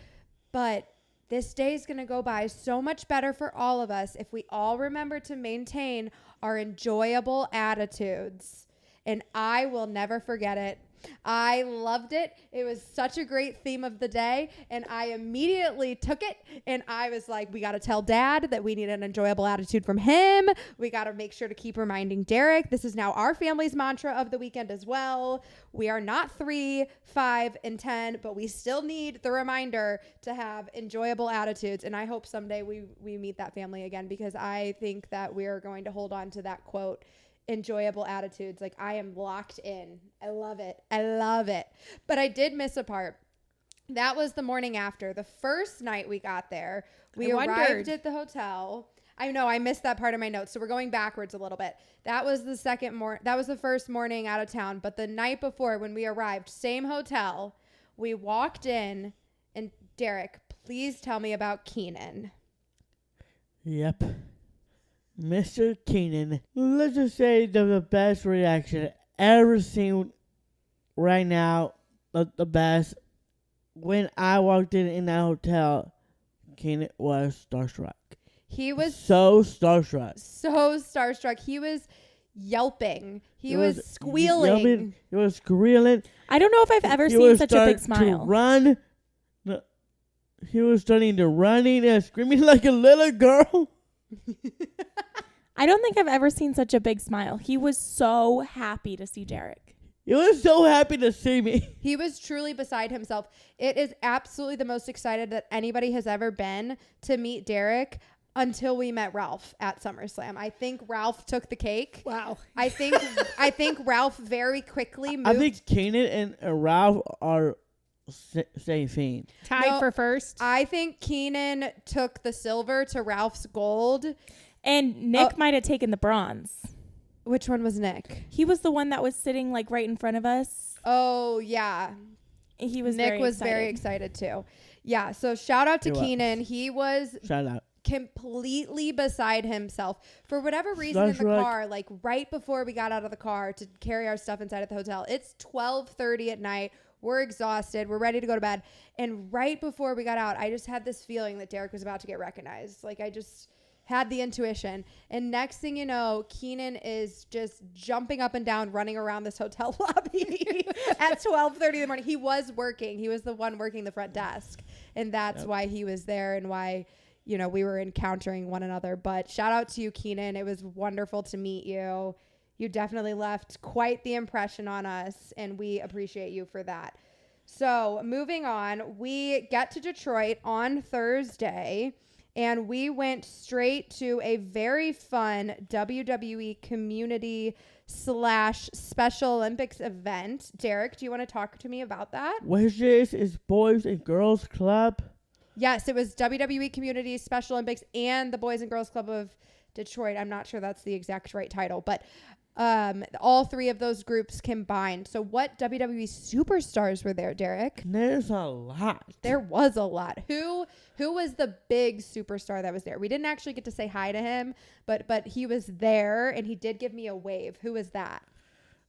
Speaker 2: but this day is going to go by so much better for all of us if we all remember to maintain our enjoyable attitudes. And I will never forget it. I loved it. It was such a great theme of the day. And I immediately took it, and I was like, we got to tell Dad that we need an enjoyable attitude from him. We got to make sure to keep reminding Derek. This is now our family's mantra of the weekend as well. We are not 3, 5, and 10, but we still need the reminder to have enjoyable attitudes. And I hope someday we meet that family again, because I think that we are going to hold on to that quote, enjoyable attitudes. Like, I am locked in. I love it. But I did miss a part. That was the morning after. The first night we got there, we arrived at the hotel. I know I missed that part of my notes, so we're going backwards a little bit. That was the first morning out of town. But the night before, when we arrived, same hotel, we walked in, and Derek, please tell me about Keenan.
Speaker 1: Yep. Mr. Keenan, let's just say the best reaction I've ever seen right now, the best. When I walked in that hotel, Keenan was starstruck.
Speaker 2: He was
Speaker 1: so starstruck.
Speaker 2: He was yelping. He was squealing.
Speaker 1: Yelping, he was squealing.
Speaker 3: I don't know if I've ever seen such a big smile.
Speaker 1: Run. He was starting to running and screaming like a little girl.
Speaker 3: I don't think I've ever seen such a big smile. He was so happy to see Derek.
Speaker 1: He was so happy to see me.
Speaker 2: He was truly beside himself. It is absolutely the most excited that anybody has ever been to meet Derek until we met Ralph at SummerSlam. I think Ralph took the cake.
Speaker 5: Wow.
Speaker 2: I think Ralph very quickly moved.
Speaker 1: I think Keenan and Ralph are same thing.
Speaker 5: Tied
Speaker 2: No,
Speaker 5: for first.
Speaker 2: I think Keenan took the silver to Ralph's gold.
Speaker 3: And Nick might have taken the bronze.
Speaker 2: Which one was Nick?
Speaker 3: He was the one that was sitting like right in front of us.
Speaker 2: Oh, yeah.
Speaker 3: He was
Speaker 2: Nick
Speaker 3: very
Speaker 2: was
Speaker 3: excited.
Speaker 2: very excited too. Yeah, so shout out to
Speaker 1: He was.
Speaker 2: Keenan. He was
Speaker 1: Shout out.
Speaker 2: completely beside himself for whatever reason
Speaker 1: That's
Speaker 2: in the
Speaker 1: right.
Speaker 2: car. Like right before we got out of the car to carry our stuff inside of the hotel, it's 12:30 at night. We're exhausted. We're ready to go to bed. And right before we got out, I just had this feeling that Derek was about to get recognized. Like I just had the intuition. And next thing you know, Keenan is just jumping up and down, running around this hotel lobby at 12:30 in the morning. He was working. He was the one working the front desk. And that's why he was there and why, you know, we were encountering one another. But shout out to you, Keenan. It was wonderful to meet you. You definitely left quite the impression on us, and we appreciate you for that. So moving on, we get to Detroit on Thursday, and we went straight to a very fun WWE community / Special Olympics event. Derek, do you want to talk to me about that?
Speaker 1: Which is Boys and Girls Club.
Speaker 2: Yes, it was WWE Community Special Olympics and the Boys and Girls Club of Detroit. I'm not sure that's the exact right title, but all three of those groups combined. So what WWE superstars were there, Derek?
Speaker 1: There's a lot.
Speaker 2: There was a lot. Who was the big superstar that was there? We didn't actually get to say hi to him, but he was there and he did give me a wave. Who was that?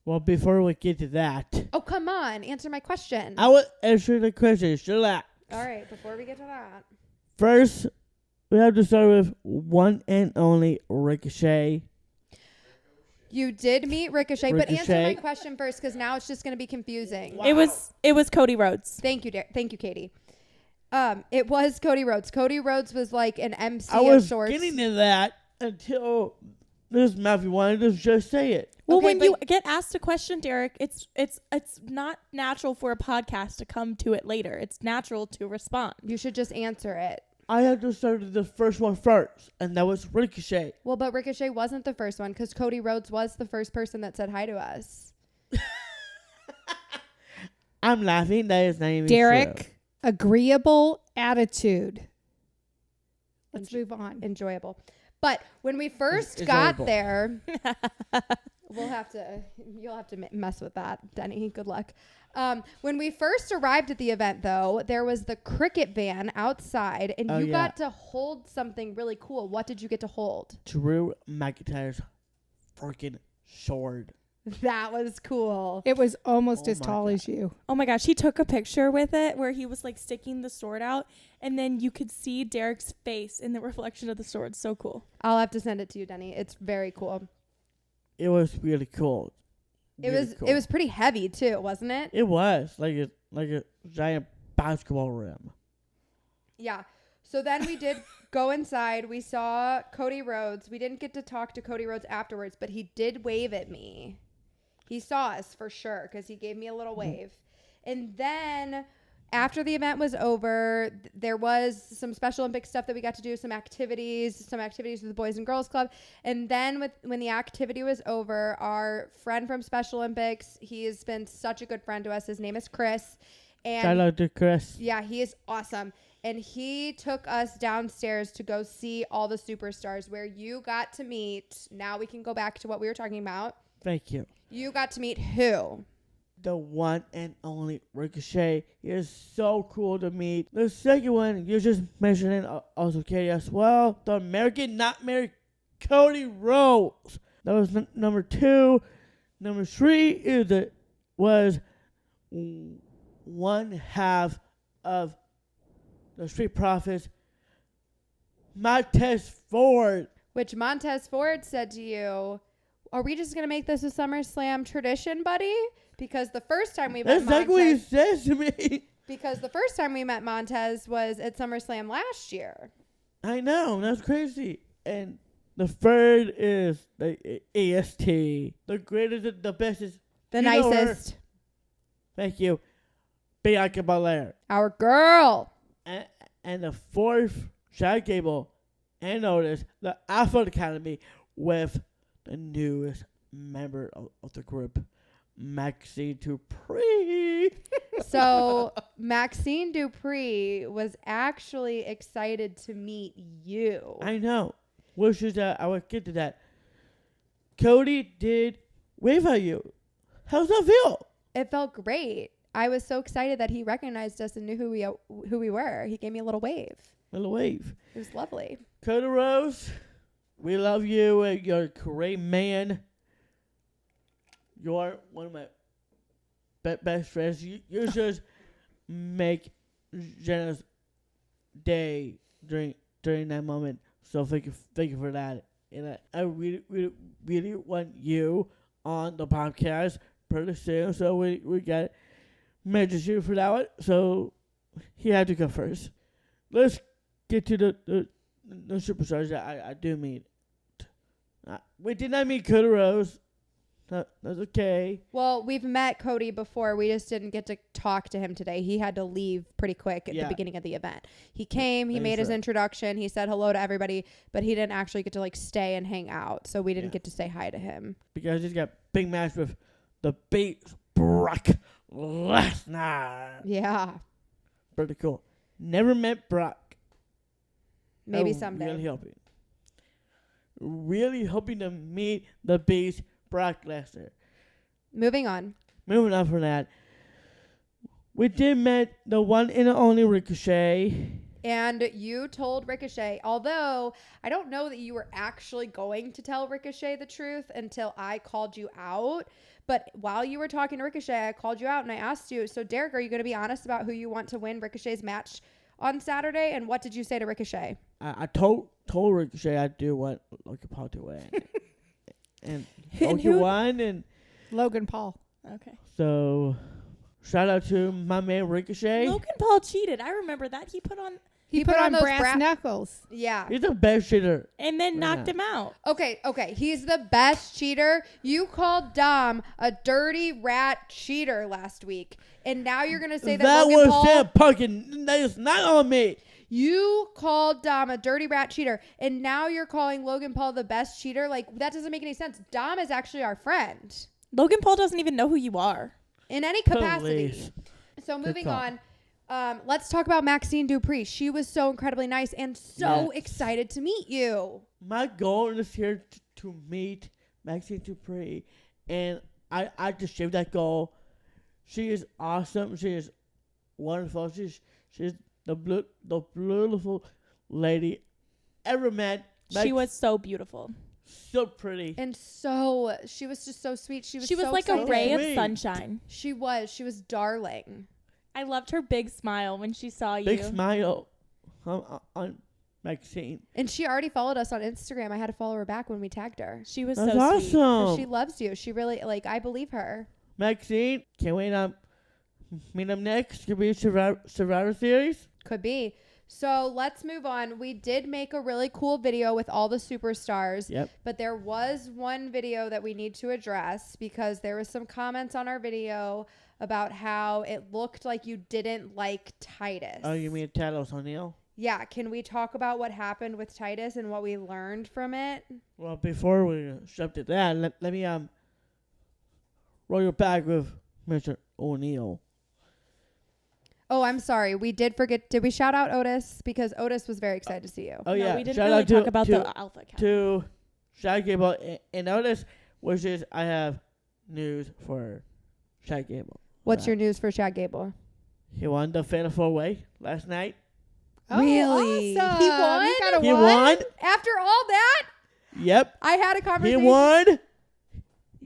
Speaker 1: Well, before we get to that,
Speaker 2: Oh, come on. Answer my question.
Speaker 1: I will answer the question. Relax.
Speaker 2: All right, before we get to that.
Speaker 1: First, we have to start with one and only Ricochet.
Speaker 2: You did meet Ricochet, but answer my
Speaker 1: Ricochet.
Speaker 2: question first because now it's just going to be confusing.
Speaker 3: It was Cody Rhodes.
Speaker 2: Thank you, Thank you, Katy. It was Cody Rhodes. Cody Rhodes was like an MC
Speaker 1: I
Speaker 2: of
Speaker 1: was
Speaker 2: sorts.
Speaker 1: getting to that until this Matthew wanted to just say it.
Speaker 3: Well,
Speaker 2: Okay,
Speaker 3: when
Speaker 2: but-
Speaker 3: you get asked a question, Derek, it's not natural for a podcast to come to it later. It's natural to respond.
Speaker 2: You should just answer it.
Speaker 1: I had to start with the first one first, and that was Ricochet.
Speaker 2: Well, but Ricochet wasn't the first one because Cody Rhodes was the first person that said hi to us.
Speaker 1: I'm laughing. That is not even
Speaker 5: Derek,
Speaker 1: true.
Speaker 5: agreeable attitude. Let's move on.
Speaker 2: Enjoyable. But when we first
Speaker 1: It's
Speaker 2: got
Speaker 1: horrible.
Speaker 2: there, you'll have to mess with that, Denny. Good luck. When we first arrived at the event, though, there was the cricket van outside, and
Speaker 1: Oh,
Speaker 2: you
Speaker 1: yeah.
Speaker 2: got to hold something really cool. What did you get to hold?
Speaker 1: Drew McIntyre's freaking sword.
Speaker 2: That was cool.
Speaker 5: It was almost
Speaker 1: Oh
Speaker 5: as
Speaker 1: my
Speaker 5: tall
Speaker 1: God.
Speaker 5: as you.
Speaker 3: Oh my gosh, he took a picture with it where he was like sticking the sword out, and then you could see Derek's face in the reflection of the sword. So cool.
Speaker 2: I'll have to send it to you, Denny. It's very cool.
Speaker 1: It was really cool.
Speaker 2: It
Speaker 1: Really
Speaker 2: was
Speaker 1: cool.
Speaker 2: it was pretty heavy too, wasn't it?
Speaker 1: It was like a giant basketball rim.
Speaker 2: Yeah. So then we did go inside. We saw Cody Rhodes. We didn't get to talk to Cody Rhodes afterwards, but he did wave at me. He saw us for sure because he gave me a little wave. And then after the event was over, there was some Special Olympics stuff that we got to do, some activities with the Boys and Girls Club. And then when the activity was over, our friend from Special Olympics, he has been such a good friend to us. His name is Chris. And
Speaker 1: Shout out to Chris.
Speaker 2: yeah, he is awesome. And he took us downstairs to go see all the superstars where you got to meet. Now we can go back to what we were talking about.
Speaker 1: Thank you.
Speaker 2: You got to meet who?
Speaker 1: The one and only Ricochet. He is so cool to meet. The second one, you just mentioned also Katy as well. The American Not Married Cody Rhodes. That was number 2. Number 3 was one half of the Street Profits, Montez Ford.
Speaker 2: Which Montez Ford said to you, are we just going to make this a SummerSlam tradition, buddy? Because the first time we met
Speaker 1: That's like what he
Speaker 2: Montez,
Speaker 1: says to me.
Speaker 2: because the first time we met Montez was at SummerSlam last year.
Speaker 1: I know, that's crazy. And the third is the AST. The greatest, the bestest.
Speaker 2: The
Speaker 1: You know her.
Speaker 2: nicest.
Speaker 1: Thank you. Bianca Belair.
Speaker 2: Our girl.
Speaker 1: And the fourth, Chad Gable and Otis, the Alpha Academy with the newest member of the group, Maxine Dupree.
Speaker 2: So Maxine Dupree was actually excited to meet you.
Speaker 1: I know. Which is that I would get to that. Cody did wave at you. How's that feel?
Speaker 2: It felt great. I was so excited that he recognized us and knew who we were. He gave me a little wave.
Speaker 1: Little wave.
Speaker 2: It was lovely.
Speaker 1: Cody Rose, we love you. You're a great man. You're one of my best friends. You just make Jenna's day during that moment. So thank you for that. And I really want you on the podcast pretty soon. So we got message you for that one. So he had to go first. Let's get to the superstars that I do meet. We did not meet Cody Rose. That's okay.
Speaker 2: Well, we've met Cody before. We just didn't get to talk to him today. He had to leave pretty quick at the beginning of the event. He came, he made his introduction, he said hello to everybody, but he didn't actually get to like stay and hang out. So we didn't get to say hi to him.
Speaker 1: Because he's got big match with the Brock Lesnar.
Speaker 2: Yeah.
Speaker 1: Pretty cool. Never met Brock.
Speaker 2: Maybe someday.
Speaker 1: Really hoping to meet the Beast, Brock Lesnar.
Speaker 2: Moving on
Speaker 1: from that. We did meet the one and only Ricochet.
Speaker 2: And you told Ricochet, although I don't know that you were actually going to tell Ricochet the truth until I called you out. But while you were talking to Ricochet, I called you out and I asked you, so Derek, are you going to be honest about who you want to win Ricochet's match on Saturday? And what did you say to Ricochet?
Speaker 1: I told Ricochet I do want Logan Paul to win. and Logan won. And
Speaker 5: Logan Paul.
Speaker 3: Okay.
Speaker 1: So shout out to my man Ricochet.
Speaker 3: Logan Paul cheated. I remember that. He put on
Speaker 5: those
Speaker 3: those
Speaker 5: brass knuckles.
Speaker 2: Yeah.
Speaker 1: He's the best shitter.
Speaker 3: and then knocked him out.
Speaker 2: Okay. He's the best cheater. You called Dom a dirty rat cheater last week. And now you're going to say that Logan
Speaker 1: was
Speaker 2: Paul...
Speaker 1: Sam Pumpkin. That is not on me.
Speaker 2: You called Dom a dirty rat cheater. And now you're calling Logan Paul the best cheater? Like, that doesn't make any sense. Dom is actually our friend.
Speaker 3: Logan Paul doesn't even know who you are.
Speaker 2: In any capacity.
Speaker 1: Please.
Speaker 2: So moving on. Let's talk about Maxine Dupree. She was so incredibly nice and so excited to meet you.
Speaker 1: My goal is here to meet Maxine Dupree, and I just achieved that goal. She is awesome. She is wonderful. She's the beautiful lady ever met.
Speaker 3: She was so beautiful.
Speaker 1: So pretty.
Speaker 2: And so she was just so sweet. She was so
Speaker 3: like
Speaker 2: excited.
Speaker 3: a ray of
Speaker 1: Sweet.
Speaker 3: sunshine.
Speaker 2: She was darling.
Speaker 3: I loved her big smile when she saw you.
Speaker 1: Big smile on Maxine.
Speaker 2: And she already followed us on Instagram. I had to follow her back when we tagged her.
Speaker 3: She was
Speaker 1: That's
Speaker 3: so
Speaker 1: awesome.
Speaker 3: sweet.
Speaker 2: 'Cause she loves you. She really, I believe her.
Speaker 1: Maxine, can't wait to meet up next. Could be Survivor Series.
Speaker 2: Could be. So let's move on. We did make a really cool video with all the superstars.
Speaker 1: Yep.
Speaker 2: But there was one video that we need to address because there was some comments on our video about how it looked like you didn't like Titus.
Speaker 1: Oh, you mean Titus O'Neil?
Speaker 2: Yeah. Can we talk about what happened with Titus and what we learned from it?
Speaker 1: Well, before we jump to that, let me roll your back with Mr. O'Neil.
Speaker 2: Oh, I'm sorry. We did forget. Did we shout out Otis? Because Otis was very excited to see you.
Speaker 1: Oh,
Speaker 3: No,
Speaker 1: yeah.
Speaker 3: we didn't
Speaker 1: Shout
Speaker 3: really
Speaker 1: out
Speaker 3: talk about the Alpha Academy.
Speaker 1: to Shaq Gable and Otis, which is I have news for Shaq Gable.
Speaker 2: What's your news for Chad Gable?
Speaker 1: He won the Fatal 4-Way last night.
Speaker 5: Oh,
Speaker 2: Really?
Speaker 5: Awesome.
Speaker 2: He won?
Speaker 5: You got a
Speaker 1: He
Speaker 5: one?
Speaker 1: won.
Speaker 2: After all that,
Speaker 1: Yep.
Speaker 2: I had a
Speaker 1: He
Speaker 2: conversation.
Speaker 1: won.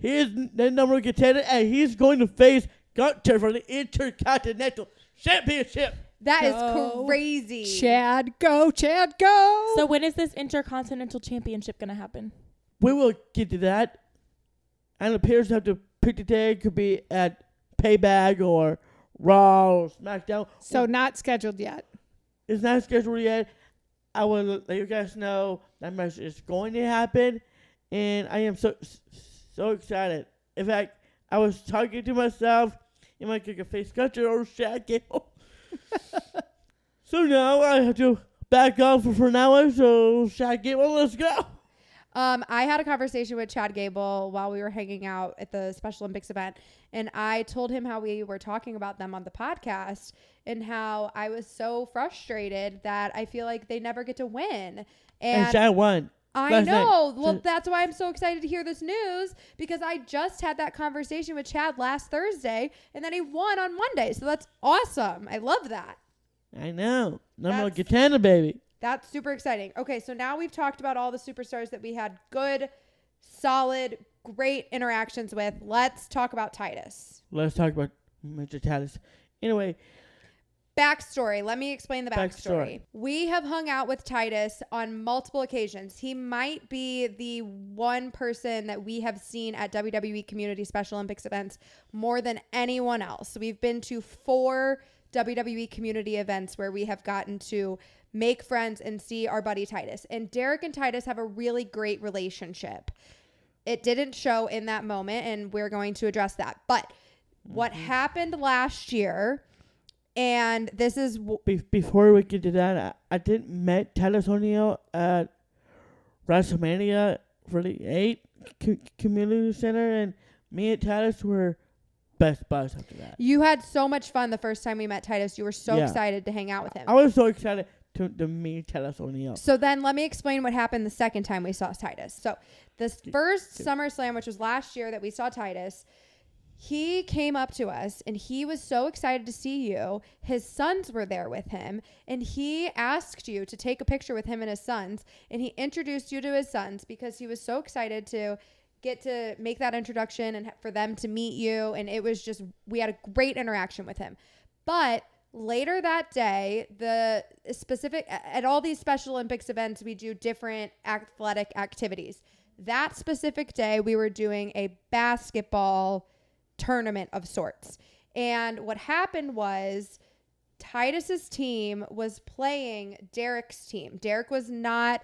Speaker 1: He is the number one contender, and he's going to face Gunter for the Intercontinental Championship.
Speaker 2: That is
Speaker 5: Go.
Speaker 2: crazy.
Speaker 5: Chad, go. Chad, go.
Speaker 3: So when is this Intercontinental Championship going to happen?
Speaker 1: We will get to that. And it appears to have to pick the day. It could be at Payback or Raw or SmackDown.
Speaker 5: So not scheduled yet.
Speaker 1: It's not scheduled yet. I will let you guys know that match is going to happen, and I am so excited. In fact, I was talking to myself, am I going to face Gunter or Shaq Gable? So now I have to back off for now on, so Shaq Gable, let's go.
Speaker 2: I had a conversation with Chad Gable while we were hanging out at the Special Olympics event, and I told him how we were talking about them on the podcast and how I was so frustrated that I feel like they never get to win.
Speaker 1: And Chad won.
Speaker 2: I
Speaker 1: last
Speaker 2: know.
Speaker 1: night.
Speaker 2: Well, that's why I'm so excited to hear this news, because I just had that conversation with Chad last Thursday, and then he won on Monday. So that's awesome. I love that.
Speaker 1: I know. Number
Speaker 2: That's-
Speaker 1: Katana, baby.
Speaker 2: That's super exciting. Okay, so now we've talked about all the superstars that we had good, solid, great interactions with. Let's talk about Titus.
Speaker 1: Let's talk about Mr. Titus. Anyway,
Speaker 2: Backstory. Let me explain the backstory.
Speaker 1: Backstory.
Speaker 2: We have hung out with Titus on multiple occasions. He might be the one person that we have seen at WWE Community Special Olympics events more than anyone else. We've been to 4 WWE community events where we have gotten to make friends and see our buddy Titus. And Derek and Titus have a really great relationship. It didn't show in that moment, and we're going to address that. But what happened last year, and this is...
Speaker 1: before we get to that, I did met Titus O'Neil at WrestleMania 48 Community Center, and me and Titus were best buds after that.
Speaker 2: You had so much fun the first time we met Titus. You were so
Speaker 1: Yeah.
Speaker 2: excited to hang out with him.
Speaker 1: I was so excited to meet Titus O'Neil.
Speaker 2: So then let me explain what happened the second time we saw Titus. So this first SummerSlam, which was last year that we saw Titus, he came up to us and he was so excited to see you. His sons were there with him, and he asked you to take a picture with him and his sons, and he introduced you to his sons because he was so excited to get to make that introduction and for them to meet you. And it was just, we had a great interaction with him. But later that day, the specific, at all these Special Olympics events, we do different athletic activities. That specific day, we were doing a basketball tournament of sorts. And what happened was Titus's team was playing Derek's team. Derek was not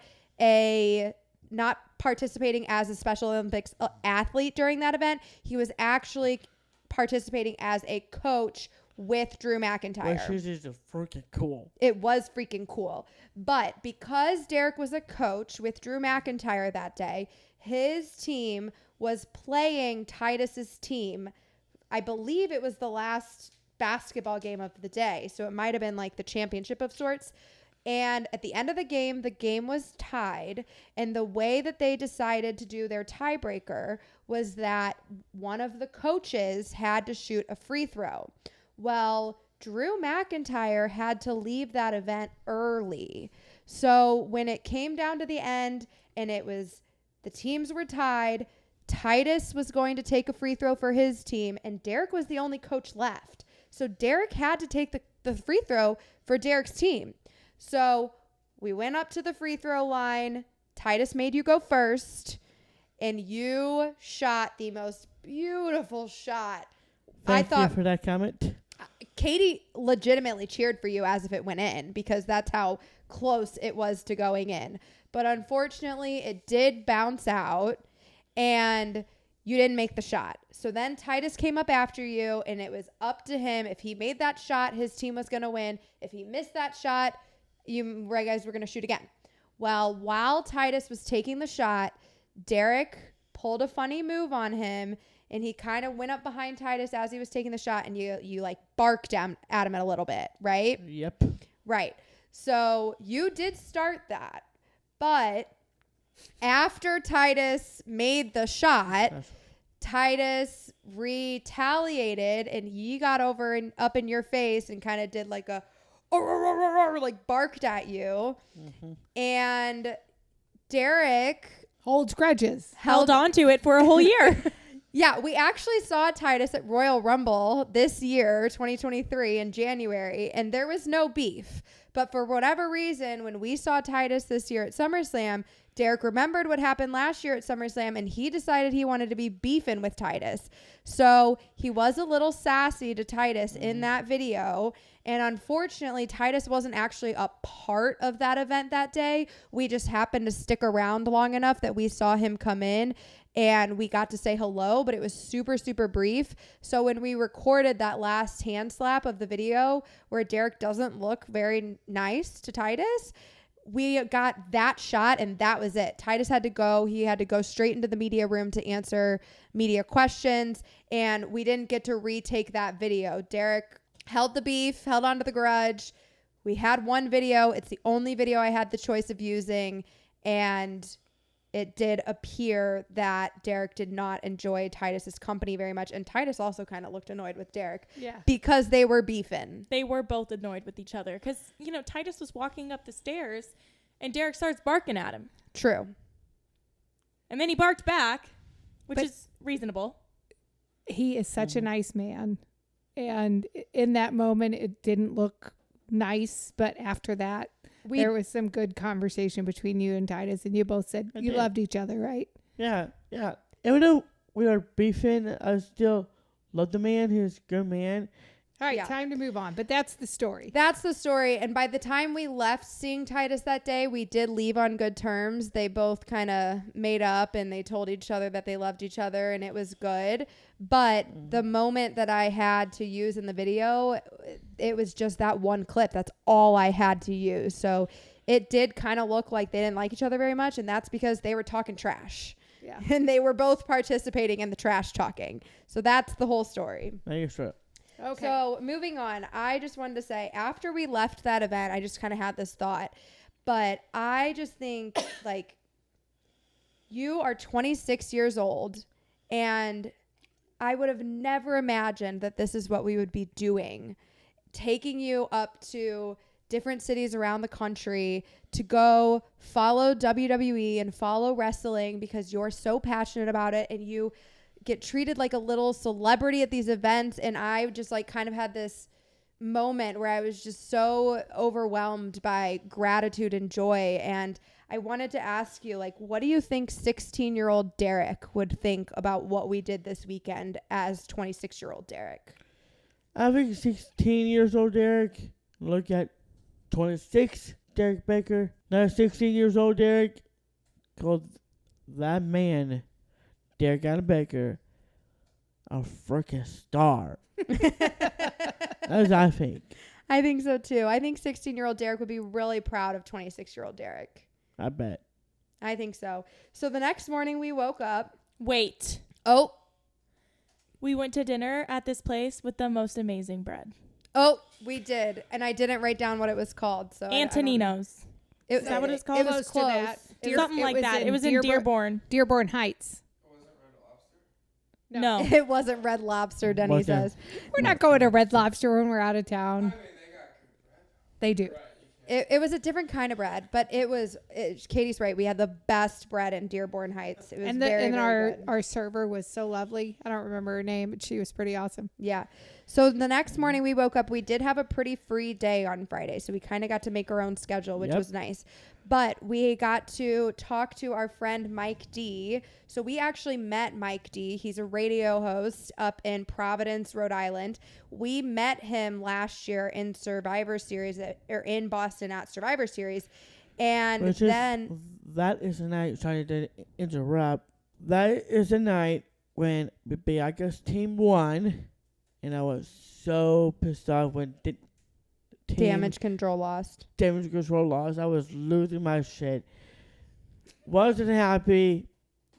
Speaker 2: participating as a Special Olympics athlete during that event. He was actually participating as a coach with Drew McIntyre.
Speaker 1: Which is freaking cool.
Speaker 2: It was freaking cool. But because Derek was a coach with Drew McIntyre that day, his team was playing Titus's team. I believe it was the last basketball game of the day. So it might have been like the championship of sorts. And at the end of the game was tied. And the way that they decided to do their tiebreaker was that one of the coaches had to shoot a free throw. Well, Drew McIntyre had to leave that event early. So when it came down to the end and it was, the teams were tied, Titus was going to take a free throw for his team, and Derek was the only coach left. So Derek had to take the free throw for Derek's team. So we went up to the free throw line. Titus made you go first, and you shot the most beautiful shot.
Speaker 1: Thank you for that comment.
Speaker 2: Katy legitimately cheered for you as if it went in, because that's how close it was to going in. But unfortunately, it did bounce out, and you didn't make the shot. So then Titus came up after you, and it was up to him. If he made that shot, his team was going to win. If he missed that shot, you guys were going to shoot again. Well, while Titus was taking the shot, Derek pulled a funny move on him, and he kind of went up behind Titus as he was taking the shot, and you like barked down at him a little bit, right?
Speaker 1: Yep.
Speaker 2: Right. So you did start that, but after Titus made the shot, Titus retaliated, and he got over and up in your face and kind of did like a like barked at you. Mm-hmm. And Derek
Speaker 5: holds grudges.
Speaker 3: Held on to it for a whole year.
Speaker 2: Yeah, we actually saw Titus at Royal Rumble this year, 2023, in January, and there was no beef. But for whatever reason, when we saw Titus this year at SummerSlam, Derek remembered what happened last year at SummerSlam, and he decided he wanted to be beefing with Titus. So he was a little sassy to Titus in that video. And unfortunately, Titus wasn't actually a part of that event that day. We just happened to stick around long enough that we saw him come in, and we got to say hello, but it was super, super brief. So when we recorded that last hand slap of the video where Derek doesn't look very nice to Titus, we got that shot and that was it. Titus had to go. He had to go straight into the media room to answer media questions, and we didn't get to retake that video. Derek held the beef, held on to the grudge. We had one video. It's the only video I had the choice of using, and it did appear that Derek did not enjoy Titus's company very much, and Titus also kind of looked annoyed with Derek because they were beefing.
Speaker 3: They were both annoyed with each other because, you know, Titus was walking up the stairs and Derek starts barking at him.
Speaker 2: True.
Speaker 3: And then he barked back, which is reasonable.
Speaker 5: He is such a nice man. And in that moment, it didn't look nice. But after that, there was some good conversation between you and Titus. And you both said you loved each other, right?
Speaker 1: Yeah, yeah. Even though we are beefing, I still love the man. He's a good man.
Speaker 5: All right, time to move on. But that's the story.
Speaker 2: That's the story. And by the time we left seeing Titus that day, we did leave on good terms. They both kind of made up and they told each other that they loved each other, and it was good. But the moment that I had to use in the video, it was just that one clip. That's all I had to use. So it did kind of look like they didn't like each other very much, and that's because they were talking trash.
Speaker 5: Yeah.
Speaker 2: And they were both participating in the trash talking. So that's the whole story.
Speaker 1: Thank you.
Speaker 5: Okay.
Speaker 2: So moving on, I just wanted to say, after we left that event, I just kind of had this thought, but I just think, like, you are 26 years old, and I would have never imagined that this is what we would be doing, taking you up to different cities around the country to go follow WWE and follow wrestling because you're so passionate about it, and you get treated like a little celebrity at these events. And I just like kind of had this moment where I was just so overwhelmed by gratitude and joy. And I wanted to ask you, like, what do you think 16-year-old Derek would think about what we did this weekend as 26-year-old Derek?
Speaker 1: I think 16 years old Derek, look at 26 Derek Baker. Now 16 years old Derek called that man, Derek Allen Baker, a freaking star. As I think.
Speaker 2: I think so too. I think 16-year-old Derek would be really proud of 26-year-old Derek.
Speaker 1: I bet.
Speaker 2: I think so. So the next morning we woke up.
Speaker 3: Wait.
Speaker 2: Oh.
Speaker 3: We went to dinner at this place with the most amazing bread.
Speaker 2: Oh, we did. And I didn't write down what it was called. So
Speaker 3: Antonino's.
Speaker 2: Is
Speaker 3: that what it's called?
Speaker 2: It was close.
Speaker 3: Something like that. It was in Dearborn.
Speaker 5: Dearborn Heights.
Speaker 3: No.
Speaker 2: It wasn't Red Lobster, Denny says.
Speaker 5: We're not going to Red Lobster when we're out of town. They do.
Speaker 2: It was a different kind of bread, but Katie's right. We had the best bread in Dearborn Heights. It was very good.
Speaker 5: Our server was so lovely. I don't remember her name, but she was pretty awesome.
Speaker 2: Yeah. So the next morning we woke up, we did have a pretty free day on Friday. So we kind of got to make our own schedule, which was nice. But we got to talk to our friend Mike D. So we actually met Mike D. He's a radio host up in Providence, Rhode Island. We met him last year in Survivor Series, or in Boston at Survivor Series. And
Speaker 1: that is the night, sorry to interrupt. That is the night when Bianca's team won. And I was so pissed off when
Speaker 2: Damage Control lost.
Speaker 1: Damage Control lost. I was losing my shit. Wasn't happy.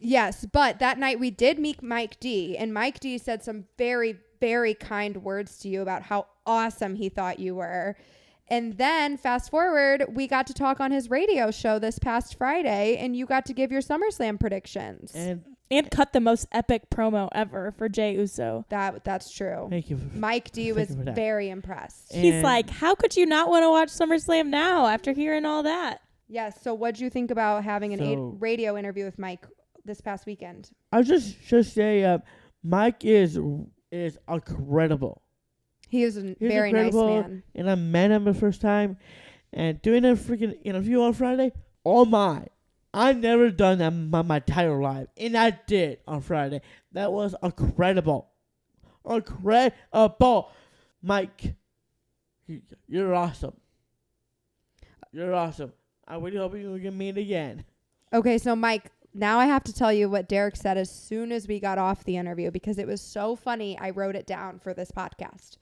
Speaker 2: Yes, but that night we did meet Mike D. And Mike D said some very, very kind words to you about how awesome he thought you were. And then fast forward, we got to talk on his radio show this past Friday, and you got to give your SummerSlam predictions.
Speaker 3: And cut the most epic promo ever for Jey Uso.
Speaker 2: That's true.
Speaker 1: Thank you.
Speaker 2: Mike D was very impressed.
Speaker 3: He's like, how could you not want to watch SummerSlam now after hearing all that?
Speaker 2: Yes. So what'd you think about having a radio interview with Mike this past weekend?
Speaker 1: I just say Mike is incredible.
Speaker 2: He is a very nice man.
Speaker 1: And I met him the first time. And doing a freaking interview on Friday, oh my. I never done that my entire life. And I did on Friday. That was incredible. Incredible. Mike, you're awesome. You're awesome. I really hope you can meet again.
Speaker 2: Okay, so Mike, now I have to tell you what Derek said as soon as we got off the interview because it was so funny. I wrote it down for this podcast.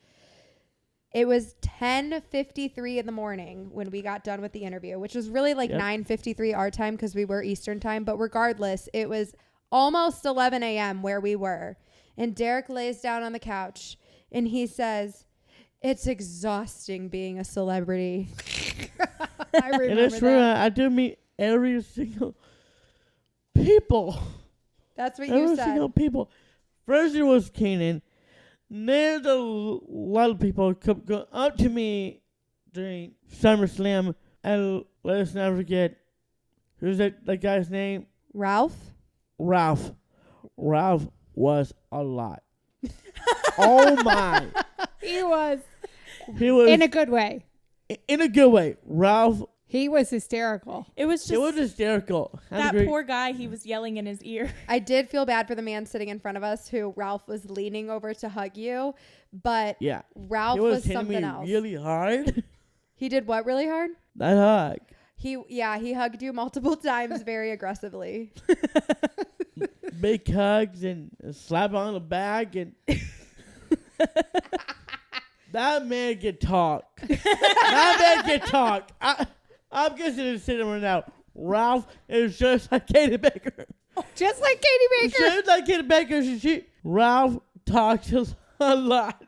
Speaker 2: It was 10:53 in the morning when we got done with the interview, which was really like
Speaker 1: Yep.
Speaker 2: 9:53 our time because we were Eastern time. But regardless, it was almost 11 a.m. where we were. And Derek lays down on the couch and he says, "It's exhausting being a celebrity."
Speaker 5: I
Speaker 1: And
Speaker 5: remember
Speaker 1: it's true.
Speaker 5: that.
Speaker 1: I do meet every single people.
Speaker 2: That's what you
Speaker 1: Every
Speaker 2: said.
Speaker 1: single people. First it was Kanan. There's a lot of people come go up to me during SummerSlam and let us never forget. Who's that guy's name?
Speaker 2: Ralph?
Speaker 1: Ralph. Ralph was a lot. Oh my.
Speaker 5: He was
Speaker 1: He was
Speaker 5: in a good way.
Speaker 1: in a good way. Ralph,
Speaker 5: He was hysterical.
Speaker 3: It was just
Speaker 1: it was hysterical. I
Speaker 3: that
Speaker 1: agree.
Speaker 3: poor guy. He was yelling in his ear.
Speaker 2: I did feel bad for the man sitting in front of us who Ralph was leaning over to hug you, but
Speaker 1: Yeah.
Speaker 2: Ralph
Speaker 1: He
Speaker 2: was
Speaker 1: was hitting
Speaker 2: something
Speaker 1: me
Speaker 2: else.
Speaker 1: really hard.
Speaker 2: He did what really hard?
Speaker 1: That hug.
Speaker 2: He hugged you multiple times very aggressively.
Speaker 1: Big hugs and a slap on the back and that man can talk. That man can talk. I'm just gonna sit right now. Ralph is just like Katy Baker.
Speaker 5: Just like Katy Baker.
Speaker 1: Just like Katy Baker. Ralph talks a lot.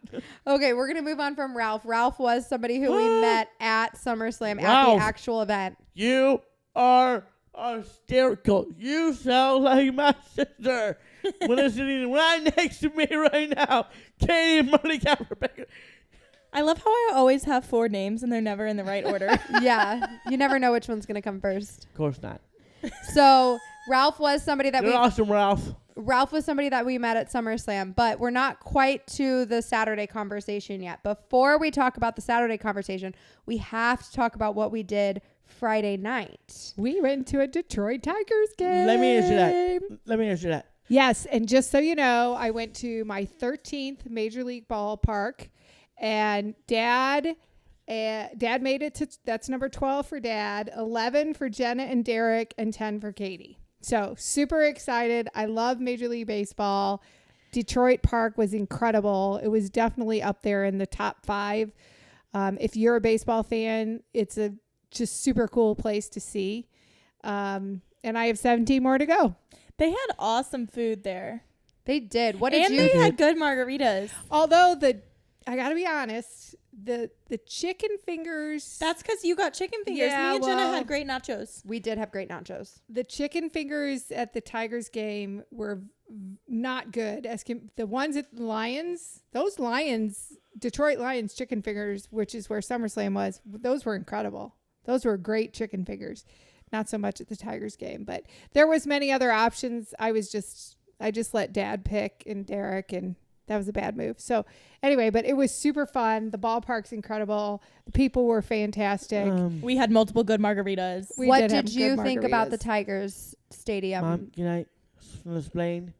Speaker 2: Okay, we're going to move on from Ralph. Ralph was somebody who we met at SummerSlam at
Speaker 1: Ralph.
Speaker 2: the actual event.
Speaker 1: You are hysterical. You sound like my sister when it's sitting right next to me right now. Katy Monica Baker.
Speaker 3: I love how I always have 4 names and they're never in the right order.
Speaker 2: Yeah, you never know which one's going to come first.
Speaker 1: Of course not.
Speaker 2: So Ralph was somebody that
Speaker 1: You're awesome, Ralph.
Speaker 2: Ralph was somebody that we met at SummerSlam, but we're not quite to the Saturday conversation yet. Before we talk about the Saturday conversation, we have to talk about what we did Friday night.
Speaker 5: We went to a Detroit Tigers game.
Speaker 1: Let me answer that.
Speaker 5: Yes, and just so you know, I went to my 13th Major League ballpark, and Dad made it to, that's number 12 for Dad, 11 for Jenna and Derek, and 10 for Katy. So super excited. I love Major League Baseball. Detroit Park was incredible. It was definitely up there in the top 5. If you're a baseball fan, it's a just super cool place to see. And I have 17 more to go.
Speaker 3: They had awesome food there.
Speaker 2: They did. What did
Speaker 3: And
Speaker 2: you
Speaker 3: they had good margaritas.
Speaker 5: Although I got to be honest, the chicken fingers.
Speaker 3: That's because you got chicken fingers.
Speaker 5: Yeah,
Speaker 3: Me and Jenna
Speaker 5: well-
Speaker 3: had great nachos.
Speaker 2: We did have great nachos.
Speaker 5: The chicken fingers at the Tigers game were not good. The ones at the Lions, those Lions, Detroit Lions chicken fingers, which is where SummerSlam was, those were incredible. Those were great chicken fingers. Not so much at the Tigers game, but there was many other options. I just let Dad pick and Derek, and that was a bad move. So anyway, but it was super fun. The ballpark's incredible. The people were fantastic.
Speaker 3: We had multiple good margaritas.
Speaker 5: We
Speaker 2: What
Speaker 5: did have
Speaker 2: did you
Speaker 5: good
Speaker 2: think about the
Speaker 5: margaritas.
Speaker 2: Tigers stadium?
Speaker 1: Mom, can I explain?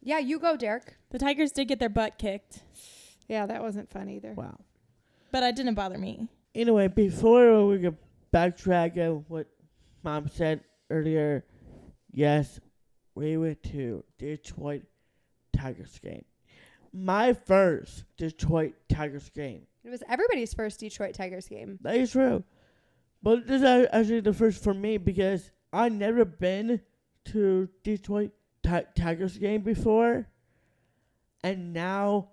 Speaker 2: Yeah, you go, Derek.
Speaker 3: The Tigers did get their butt kicked,
Speaker 5: Yeah, that wasn't fun either.
Speaker 1: Wow.
Speaker 3: but it didn't bother me.
Speaker 1: Anyway, before we can backtrack on what Mom said earlier, yes, we went to Detroit Tigers game. My first Detroit Tigers game.
Speaker 2: It was everybody's first Detroit Tigers game.
Speaker 1: That is true. But this is actually the first for me because I never been to Detroit Tigers game before. And now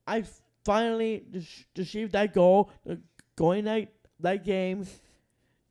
Speaker 1: I finally achieved that goal, going that game.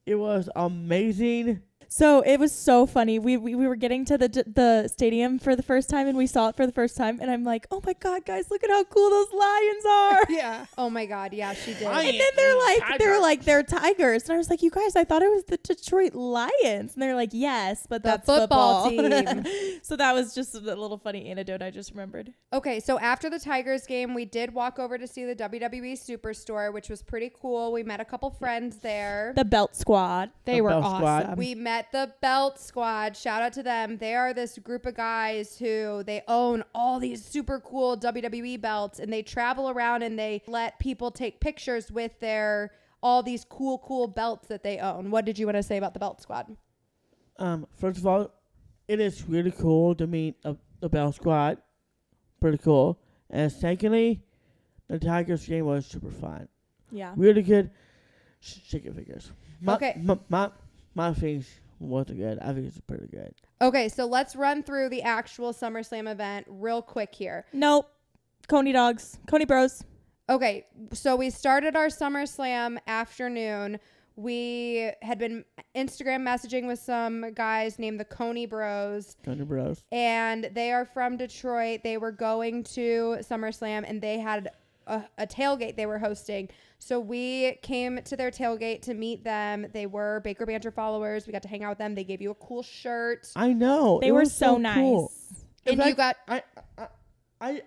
Speaker 1: It was amazing.
Speaker 3: So it was so funny. We were getting to the stadium for the first time, and we saw it for the first time. And I'm like, oh my God, guys, look at how cool those lions are.
Speaker 5: Yeah.
Speaker 2: Oh my God, yeah, she did.
Speaker 1: I-
Speaker 3: And then they're tigers. And I was like, you guys, I thought it was the Detroit Lions. And they're like, yes, but
Speaker 2: The
Speaker 3: that's
Speaker 2: football
Speaker 3: football.
Speaker 2: team.
Speaker 3: So that was just a little funny anecdote I just remembered.
Speaker 2: Okay, so after the Tigers game, we did walk over to see the WWE Superstore, which was pretty cool. We met a couple friends there.
Speaker 3: The Belt Squad.
Speaker 5: They
Speaker 1: The
Speaker 5: were
Speaker 1: Bell Squad.
Speaker 5: awesome.
Speaker 2: We met the Belt Squad. Shout out to them. They are this group of guys who they own all these super cool WWE belts, and they travel around and they let people take pictures with all these cool belts that they own. What did you want to say about the Belt Squad?
Speaker 1: First of all, it is really cool to meet the Bell Squad. Pretty cool. And secondly, the Tigers game was super fun.
Speaker 3: Yeah.
Speaker 1: Really good chicken fingers.
Speaker 2: Okay.
Speaker 1: My things wasn't good. I think it's pretty good.
Speaker 2: Okay, so let's run through the actual SummerSlam event real quick here.
Speaker 3: Nope. Coney dogs. Coney bros.
Speaker 2: Okay, so we started our SummerSlam afternoon. We had been Instagram messaging with some guys named the Coney Bros.
Speaker 1: Coney Bros.
Speaker 2: And they are from Detroit. They were going to SummerSlam, and they had a tailgate they were hosting. So we came to their tailgate to meet them. They were Baker Banter followers. We got to hang out with them. They gave you a cool shirt.
Speaker 1: I know.
Speaker 3: They
Speaker 1: it
Speaker 3: were
Speaker 1: was
Speaker 3: so nice.
Speaker 1: cool.
Speaker 2: And
Speaker 1: In
Speaker 2: you got...
Speaker 1: I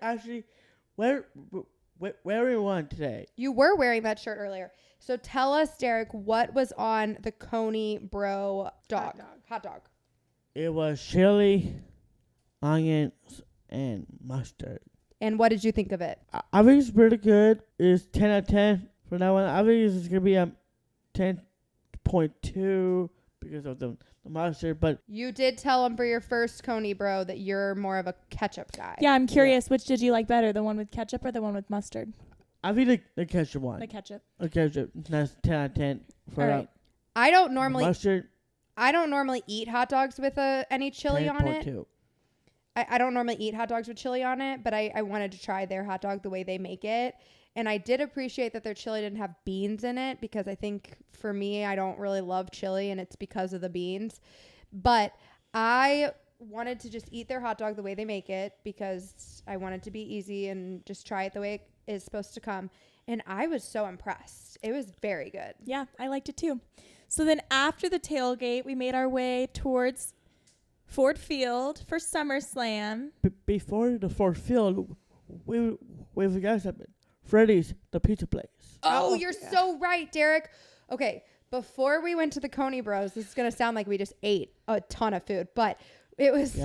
Speaker 1: actually wearing one today.
Speaker 2: You were wearing that shirt earlier. So tell us, Derek, what was on the Coney Bro dog? Hot dog.
Speaker 1: It was chili, onions, and mustard.
Speaker 2: And what did you think of it?
Speaker 1: I think it's pretty good. It's 10 out of 10 for that one. I think it's going to be 10.2 because of the mustard. But
Speaker 2: You did tell them for your first Coney Bro that you're more of a ketchup guy.
Speaker 3: Yeah, I'm curious. Which did you like better, the one with ketchup or the one with mustard?
Speaker 1: I think the ketchup one.
Speaker 3: The ketchup.
Speaker 1: The ketchup. That's 10 out of 10 for
Speaker 3: All right.
Speaker 2: I don't normally
Speaker 1: mustard.
Speaker 2: eat hot dogs with any chili on it.
Speaker 1: 10.2.
Speaker 2: I don't normally eat hot dogs with chili on it, but I wanted to try their hot dog the way they make it. And I did appreciate that their chili didn't have beans in it, because I think for me, I don't really love chili, and it's because of the beans. But I wanted to just eat their hot dog the way they make it, because I wanted to be easy and just try it the way it is supposed to come. And I was so impressed. It was very good.
Speaker 3: Yeah, I liked it too. So then after the tailgate, we made our way towards Ford Field for SummerSlam.
Speaker 1: Before the fourth field, we forgot something. Freddy's, the pizza place.
Speaker 2: Oh, you're so right, Derek. Okay, before we went to the Coney Bros, this is going to sound like we just ate a ton of food, but it was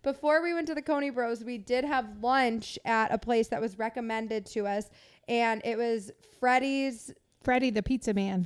Speaker 2: before we went to the Coney Bros, we did have lunch at a place that was recommended to us, and it was Freddy the Pizza Man,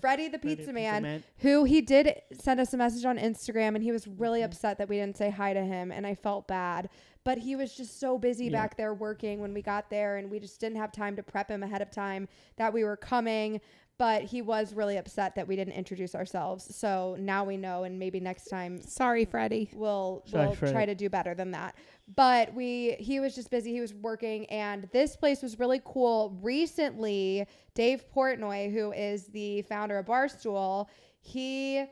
Speaker 2: who he did send us a message on Instagram, and he was really upset that we didn't say hi to him, and I felt bad. But he was just so busy back there working when we got there, and we just didn't have time to prep him ahead of time that we were coming. But he was really upset that we didn't introduce ourselves. So now we know, and maybe next time.
Speaker 5: Sorry, Freddie.
Speaker 2: We'll try to do better than that. But he was just busy. He was working, and this place was really cool. Recently, Dave Portnoy, who is the founder of Barstool, he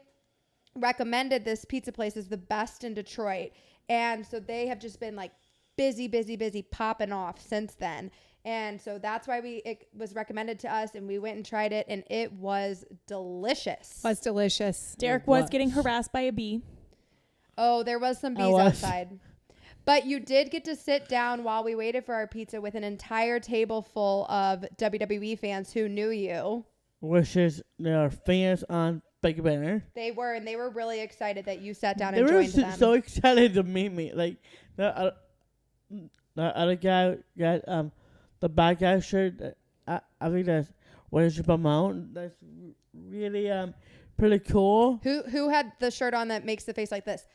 Speaker 2: recommended this pizza place as the best in Detroit. And so they have just been like busy popping off since then. And so that's why it was recommended to us, and we went and tried it, and it was delicious.
Speaker 3: Derek was getting harassed by a bee.
Speaker 2: Oh, there was some bees outside. But you did get to sit down while we waited for our pizza with an entire table full of WWE fans who knew you.
Speaker 1: Which is their fans on Baker Banter.
Speaker 2: They were, and they were really excited that you sat down and joined them.
Speaker 1: They were so excited to meet me. Like the other guy got the bad guy shirt. I think that's what is amount. That's really pretty cool.
Speaker 2: Who had the shirt on that makes the face like this?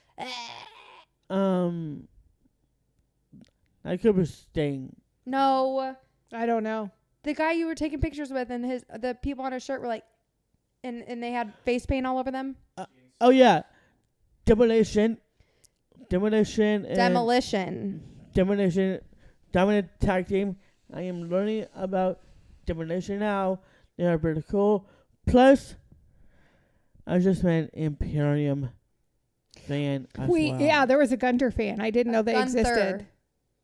Speaker 1: I could be Sting.
Speaker 2: No,
Speaker 5: I don't know.
Speaker 2: The guy you were taking pictures with, and the people on his shirt were like, and they had face paint all over them.
Speaker 1: Oh yeah, Demolition,
Speaker 2: Dominant
Speaker 1: tag team. I am learning about Demolition now. They are pretty cool. Plus, I just met Imperium fan as well.
Speaker 5: Yeah, there was a Gunther fan. I didn't know they existed.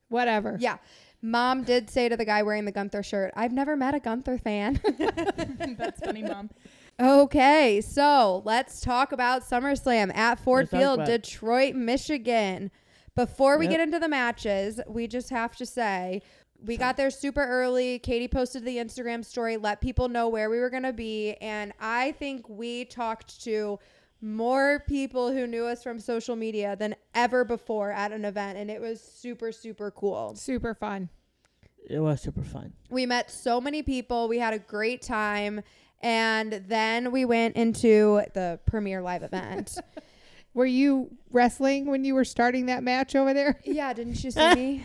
Speaker 5: Whatever.
Speaker 2: Yeah. Mom did say to the guy wearing the Gunther shirt, I've never met a Gunther fan.
Speaker 3: That's funny, Mom.
Speaker 2: Okay, so let's talk about SummerSlam at Ford Field, Detroit, Michigan. Before we get into the matches, we just have to say we got there super early. Katy posted the Instagram story, let people know where we were going to be. And I think we talked to more people who knew us from social media than ever before at an event. And it was super, super cool.
Speaker 5: Super fun.
Speaker 1: It was super fun.
Speaker 2: We met so many people. We had a great time. And then we went into the premiere live event.
Speaker 5: Were you wrestling when you were starting that match over there?
Speaker 2: Yeah, didn't you see me?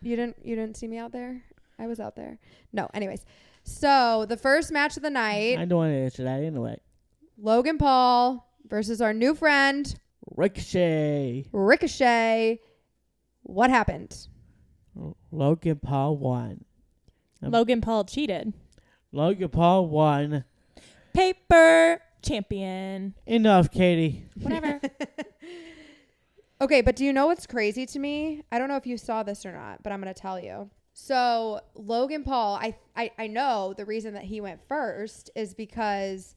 Speaker 2: You didn't see me out there? I was out there. No, anyways. So the first match of the night,
Speaker 1: I don't want to answer that anyway.
Speaker 2: Logan Paul versus our new friend,
Speaker 1: Ricochet.
Speaker 2: What happened?
Speaker 1: Logan Paul won.
Speaker 3: Logan Paul cheated.
Speaker 1: Logan Paul won.
Speaker 3: Paper champion.
Speaker 1: Enough, Katy.
Speaker 3: Whatever.
Speaker 2: Okay, but do you know what's crazy to me? I don't know if you saw this or not, but I'm going to tell you. So Logan Paul, I know the reason that he went first is because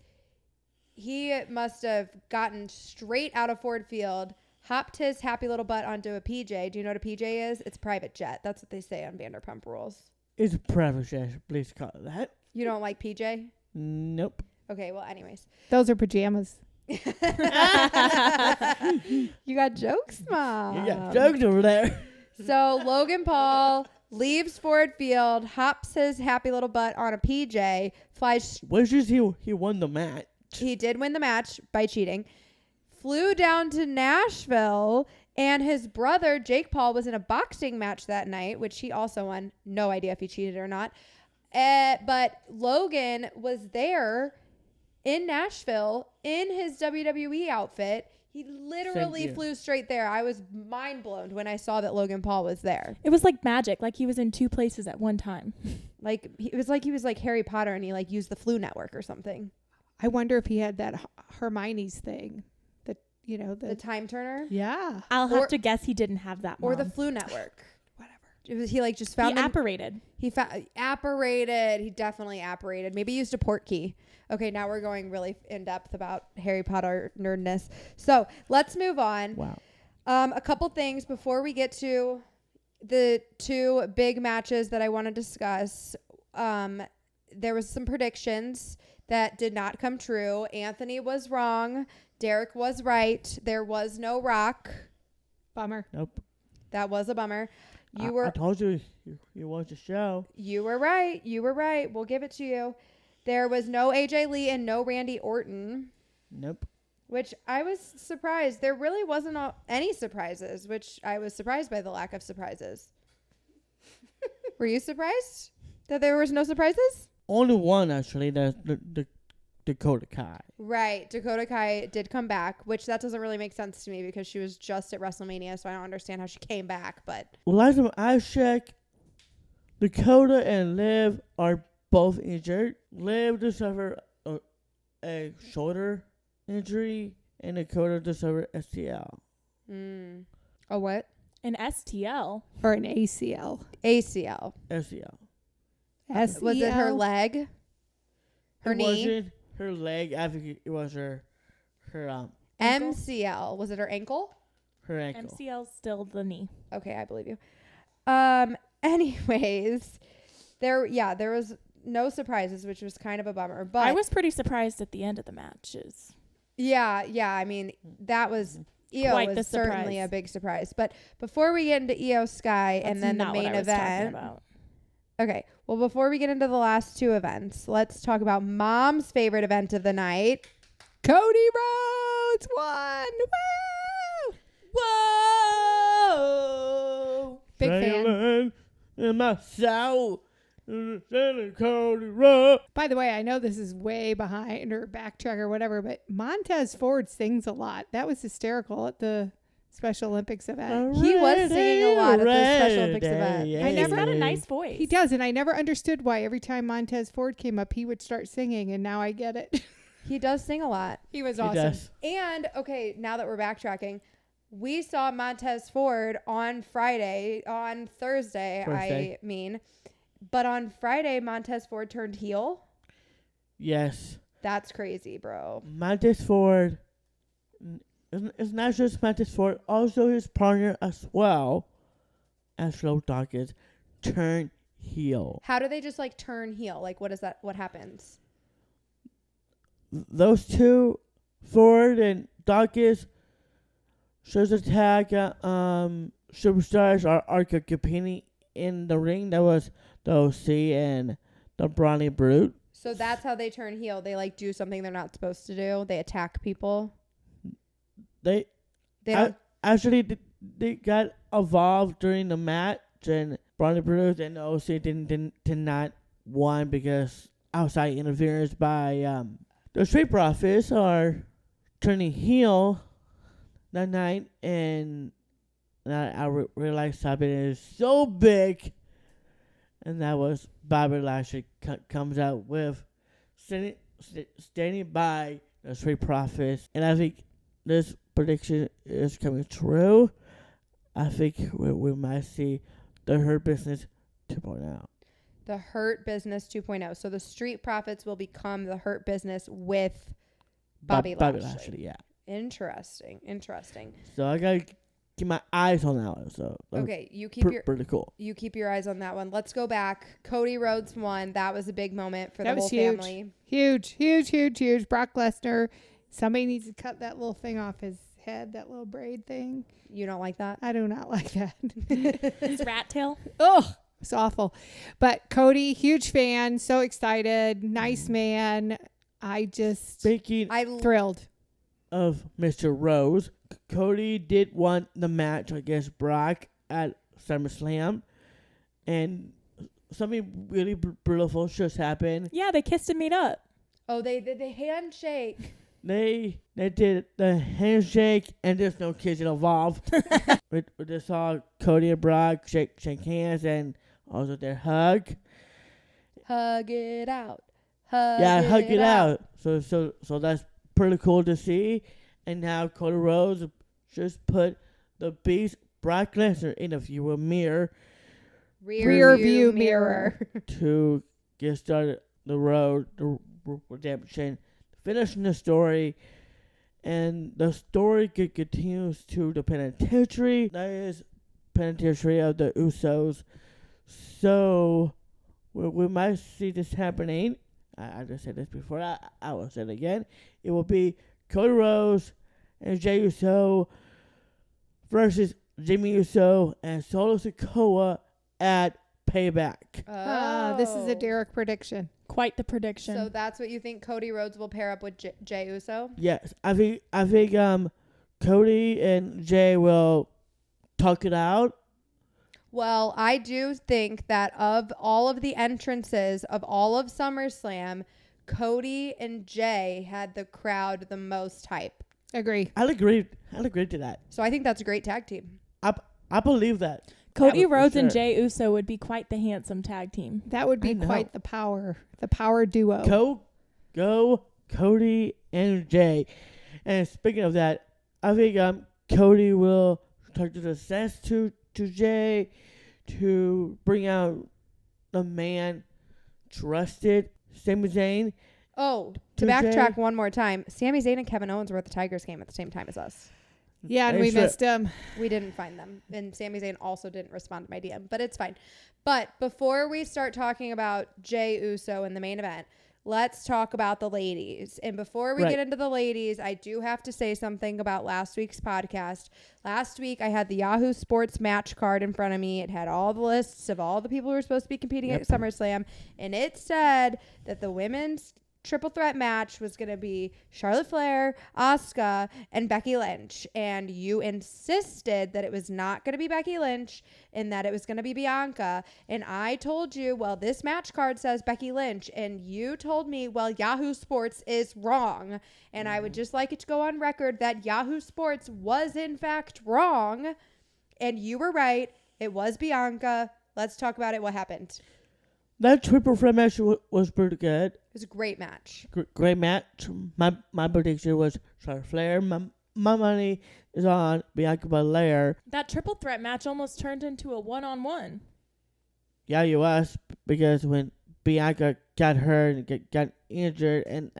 Speaker 2: he must have gotten straight out of Ford Field, hopped his happy little butt onto a PJ. Do you know what a PJ is? It's private jet. That's what they say on Vanderpump Rules.
Speaker 1: It's a private, please call it that.
Speaker 2: You don't like PJ?
Speaker 1: Nope.
Speaker 2: Okay, well, anyways.
Speaker 5: Those are pajamas.
Speaker 2: You got jokes, Mom.
Speaker 1: You got jokes over there.
Speaker 2: So Logan Paul leaves Ford Field, hops his happy little butt on a PJ, flies.
Speaker 1: Which is he won the match.
Speaker 2: He did win the match by cheating. Flew down to Nashville, and his brother Jake Paul was in a boxing match that night, which he also won. No idea if he cheated or not. But Logan was there in Nashville in his WWE outfit. He literally flew straight there. I was mind blown when I saw that Logan Paul was there.
Speaker 3: It was like magic. Like he was in two places at one time.
Speaker 2: Like it was like he was like Harry Potter and he like used the Flu Network or something.
Speaker 5: I wonder if he had that Hermione's thing.
Speaker 2: The time turner?
Speaker 5: Yeah.
Speaker 3: I'll have to guess he didn't have that.
Speaker 2: Or
Speaker 3: Mom.
Speaker 2: the Flu Network.
Speaker 5: Whatever.
Speaker 2: He like just found
Speaker 3: he apparated.
Speaker 2: He apparated. He definitely apparated. Maybe used a port key. Okay, now we're going really in depth about Harry Potter nerdness. So let's move on.
Speaker 1: Wow.
Speaker 2: A couple things before we get to the two big matches that I want to discuss. There was some predictions that did not come true. Anthony was wrong. Derek was right. There was no Rock.
Speaker 5: Bummer.
Speaker 1: Nope.
Speaker 2: That was a bummer.
Speaker 1: I told you watched the show.
Speaker 2: You were right. We'll give it to you. There was no AJ Lee and no Randy Orton.
Speaker 1: Nope.
Speaker 2: Which I was surprised. There really wasn't any surprises, which I was surprised by the lack of surprises. Were you surprised that there was no surprises?
Speaker 1: Only one, actually. The Dakota Kai.
Speaker 2: Right. Dakota Kai did come back, which that doesn't really make sense to me because she was just at WrestleMania, so I don't understand how she came back. But
Speaker 1: Last time I checked, Dakota and Liv are both injured. Liv just suffered a shoulder injury, and Dakota just suffered STL.
Speaker 2: Oh, what?
Speaker 3: An STL.
Speaker 5: Or an ACL.
Speaker 2: ACL.
Speaker 1: STL.
Speaker 5: SEL.
Speaker 2: Was it her leg? Her
Speaker 1: It
Speaker 2: knee?
Speaker 1: wasn't her leg. I think it was her
Speaker 3: Ankle?
Speaker 2: MCL. Was it her ankle?
Speaker 1: her ankle.
Speaker 3: MCL's still the knee.
Speaker 2: Okay, I believe you. Anyways, there was no surprises, which was kind of a bummer. But
Speaker 3: I was pretty surprised at the end of the matches.
Speaker 2: yeah. I mean, that was EO
Speaker 3: Quite the
Speaker 2: was certainly
Speaker 3: surprise.
Speaker 2: a big surprise. But before we get into EO Sky and then the
Speaker 3: not what
Speaker 2: main
Speaker 3: I was talking
Speaker 2: event,
Speaker 3: about.
Speaker 2: okay. Well, before we get into the last two events, let's talk about Mom's favorite event of the night.
Speaker 5: Cody Rhodes won. Woo!
Speaker 3: Whoa!
Speaker 5: Big fan.
Speaker 1: Sailing in my soul, sailing Cody Road.
Speaker 5: By the way, I know this is way behind or backtrack or whatever, but Montez Ford sings a lot. That was hysterical at the Special Olympics event.
Speaker 2: He was singing a lot at the Special Olympics event.
Speaker 5: I
Speaker 3: He's
Speaker 5: never-
Speaker 3: got a nice voice.
Speaker 5: He does, and I never understood why every time Montez Ford came up, he would start singing, and now I get it.
Speaker 2: He does sing a lot.
Speaker 5: He was
Speaker 1: He
Speaker 5: awesome.
Speaker 1: does.
Speaker 2: And, okay, now that we're backtracking, we saw Montez Ford on Thursday, I mean. But on Friday, Montez Ford turned heel.
Speaker 1: Yes.
Speaker 2: That's crazy, bro.
Speaker 1: Montez Ford. It's not just Montez Ford, also his partner as well as Slow Dawkins turned heel.
Speaker 2: How do they just, like, turn heel? Like, what is that? What happens?
Speaker 1: Those two, Ford and Dawkins, shows a tag Superstars are competing in the ring. That was the OC and the Brawny Brute.
Speaker 2: So that's how they turn heel. They, like, do something they're not supposed to do. They attack people.
Speaker 1: They
Speaker 2: They don't.
Speaker 1: actually they got involved during the match, and Brownie Bruce and OC did not won because outside interference by the Street Profits are turning heel that night, and I realized something is so big, and that was Bobby Lashley comes out with standing by the Street Profits, and I think this prediction is coming true. I think we might see the Hurt Business 2.0.
Speaker 2: The Hurt Business 2.0. So the Street Profits will become the Hurt Business with Bobby Lashley.
Speaker 1: Yeah.
Speaker 2: Interesting.
Speaker 1: So I gotta keep my eyes on that one. So
Speaker 2: Okay, you keep
Speaker 1: pretty cool.
Speaker 2: You keep your eyes on that one. Let's go back. Cody Rhodes won. That was a big moment for the whole
Speaker 5: huge.
Speaker 2: family.
Speaker 5: Huge. Brock Lesnar. Somebody needs to cut that little thing off his head, that little braid thing.
Speaker 2: You don't like that?
Speaker 5: I do not like that.
Speaker 3: His rat tail.
Speaker 5: Oh, it's awful. But Cody, huge fan, so excited, nice man. I just
Speaker 1: Speaking
Speaker 5: thrilled.
Speaker 1: of Mr. Rose, Cody did won the match against Brock at SummerSlam, and something really beautiful just happened.
Speaker 3: Yeah, they kissed and made up.
Speaker 2: Oh, they did the handshake.
Speaker 1: They did the handshake, and there's no kissing involved. we just saw Cody and Brock shake hands, and also their hug.
Speaker 2: Hug it out.
Speaker 1: Hug it out. So that's pretty cool to see. And now Cody Rhodes just put the Beast Brock Lesnar in a viewer mirror
Speaker 2: Rear view mirror.
Speaker 1: to get started the road to redemption, finishing the story. And the story continues to the penitentiary. That is penitentiary of the Usos. So we might see this happening. I just said this before. I will say it again. It will be Cody Rhodes and Jey Uso versus Jimmy Uso and Solo Sikoa at Payback.
Speaker 5: This is a Derek prediction.
Speaker 3: Quite the prediction.
Speaker 2: So that's what you think Cody Rhodes will pair up with Jey Uso?
Speaker 1: Yes, I think Cody and Jay will talk it out.
Speaker 2: Well, I do think that of all of the entrances of all of SummerSlam, Cody and Jay had the crowd the most hype.
Speaker 5: Agree.
Speaker 1: I'll agree to that.
Speaker 2: So I think that's a great tag team.
Speaker 1: I believe that.
Speaker 3: Cody
Speaker 1: Yeah, for
Speaker 3: Rhodes and
Speaker 1: sure.
Speaker 3: Jey Uso would be quite the handsome tag team.
Speaker 5: That would
Speaker 1: I
Speaker 5: be
Speaker 1: know.
Speaker 5: quite the power duo.
Speaker 1: Go Cody and Jay. And speaking of that, I think Cody will talk to the sense to Jay to bring out the man trusted Sami Zayn.
Speaker 2: Oh, to
Speaker 1: To
Speaker 2: backtrack
Speaker 1: Jay.
Speaker 2: one more time, Sami Zayn and Kevin Owens were at the Tigers game at the same time as us.
Speaker 5: Yeah, and we
Speaker 1: Extra-
Speaker 5: missed him.
Speaker 2: We didn't find them. And Sami Zayn also didn't respond to my DM, but it's fine. But before we start talking about Jey Uso in the main event, let's talk about the ladies. And before we
Speaker 1: Right.
Speaker 2: get into the ladies, I do have to say something about last week's podcast. Last week, I had the Yahoo Sports match card in front of me. It had all the lists of all the people who were supposed to be competing at SummerSlam. And it said that the women's triple threat match was going to be Charlotte Flair, Asuka, and Becky Lynch. And you insisted that it was not going to be Becky Lynch and that it was going to be Bianca. And I told you, well, this match card says Becky Lynch. And you told me, well, Yahoo Sports is wrong. And I would just like it to go on record that Yahoo Sports was in fact wrong. And you were right. It was Bianca. Let's talk about it. What happened?
Speaker 1: That triple threat match was pretty good.
Speaker 2: It was a great match.
Speaker 1: Great match. My prediction was Charlotte Flair. My money is on Bianca Belair.
Speaker 3: That triple threat match almost turned into a one-on-one.
Speaker 1: Yeah, you was, because when Bianca got hurt and got injured, and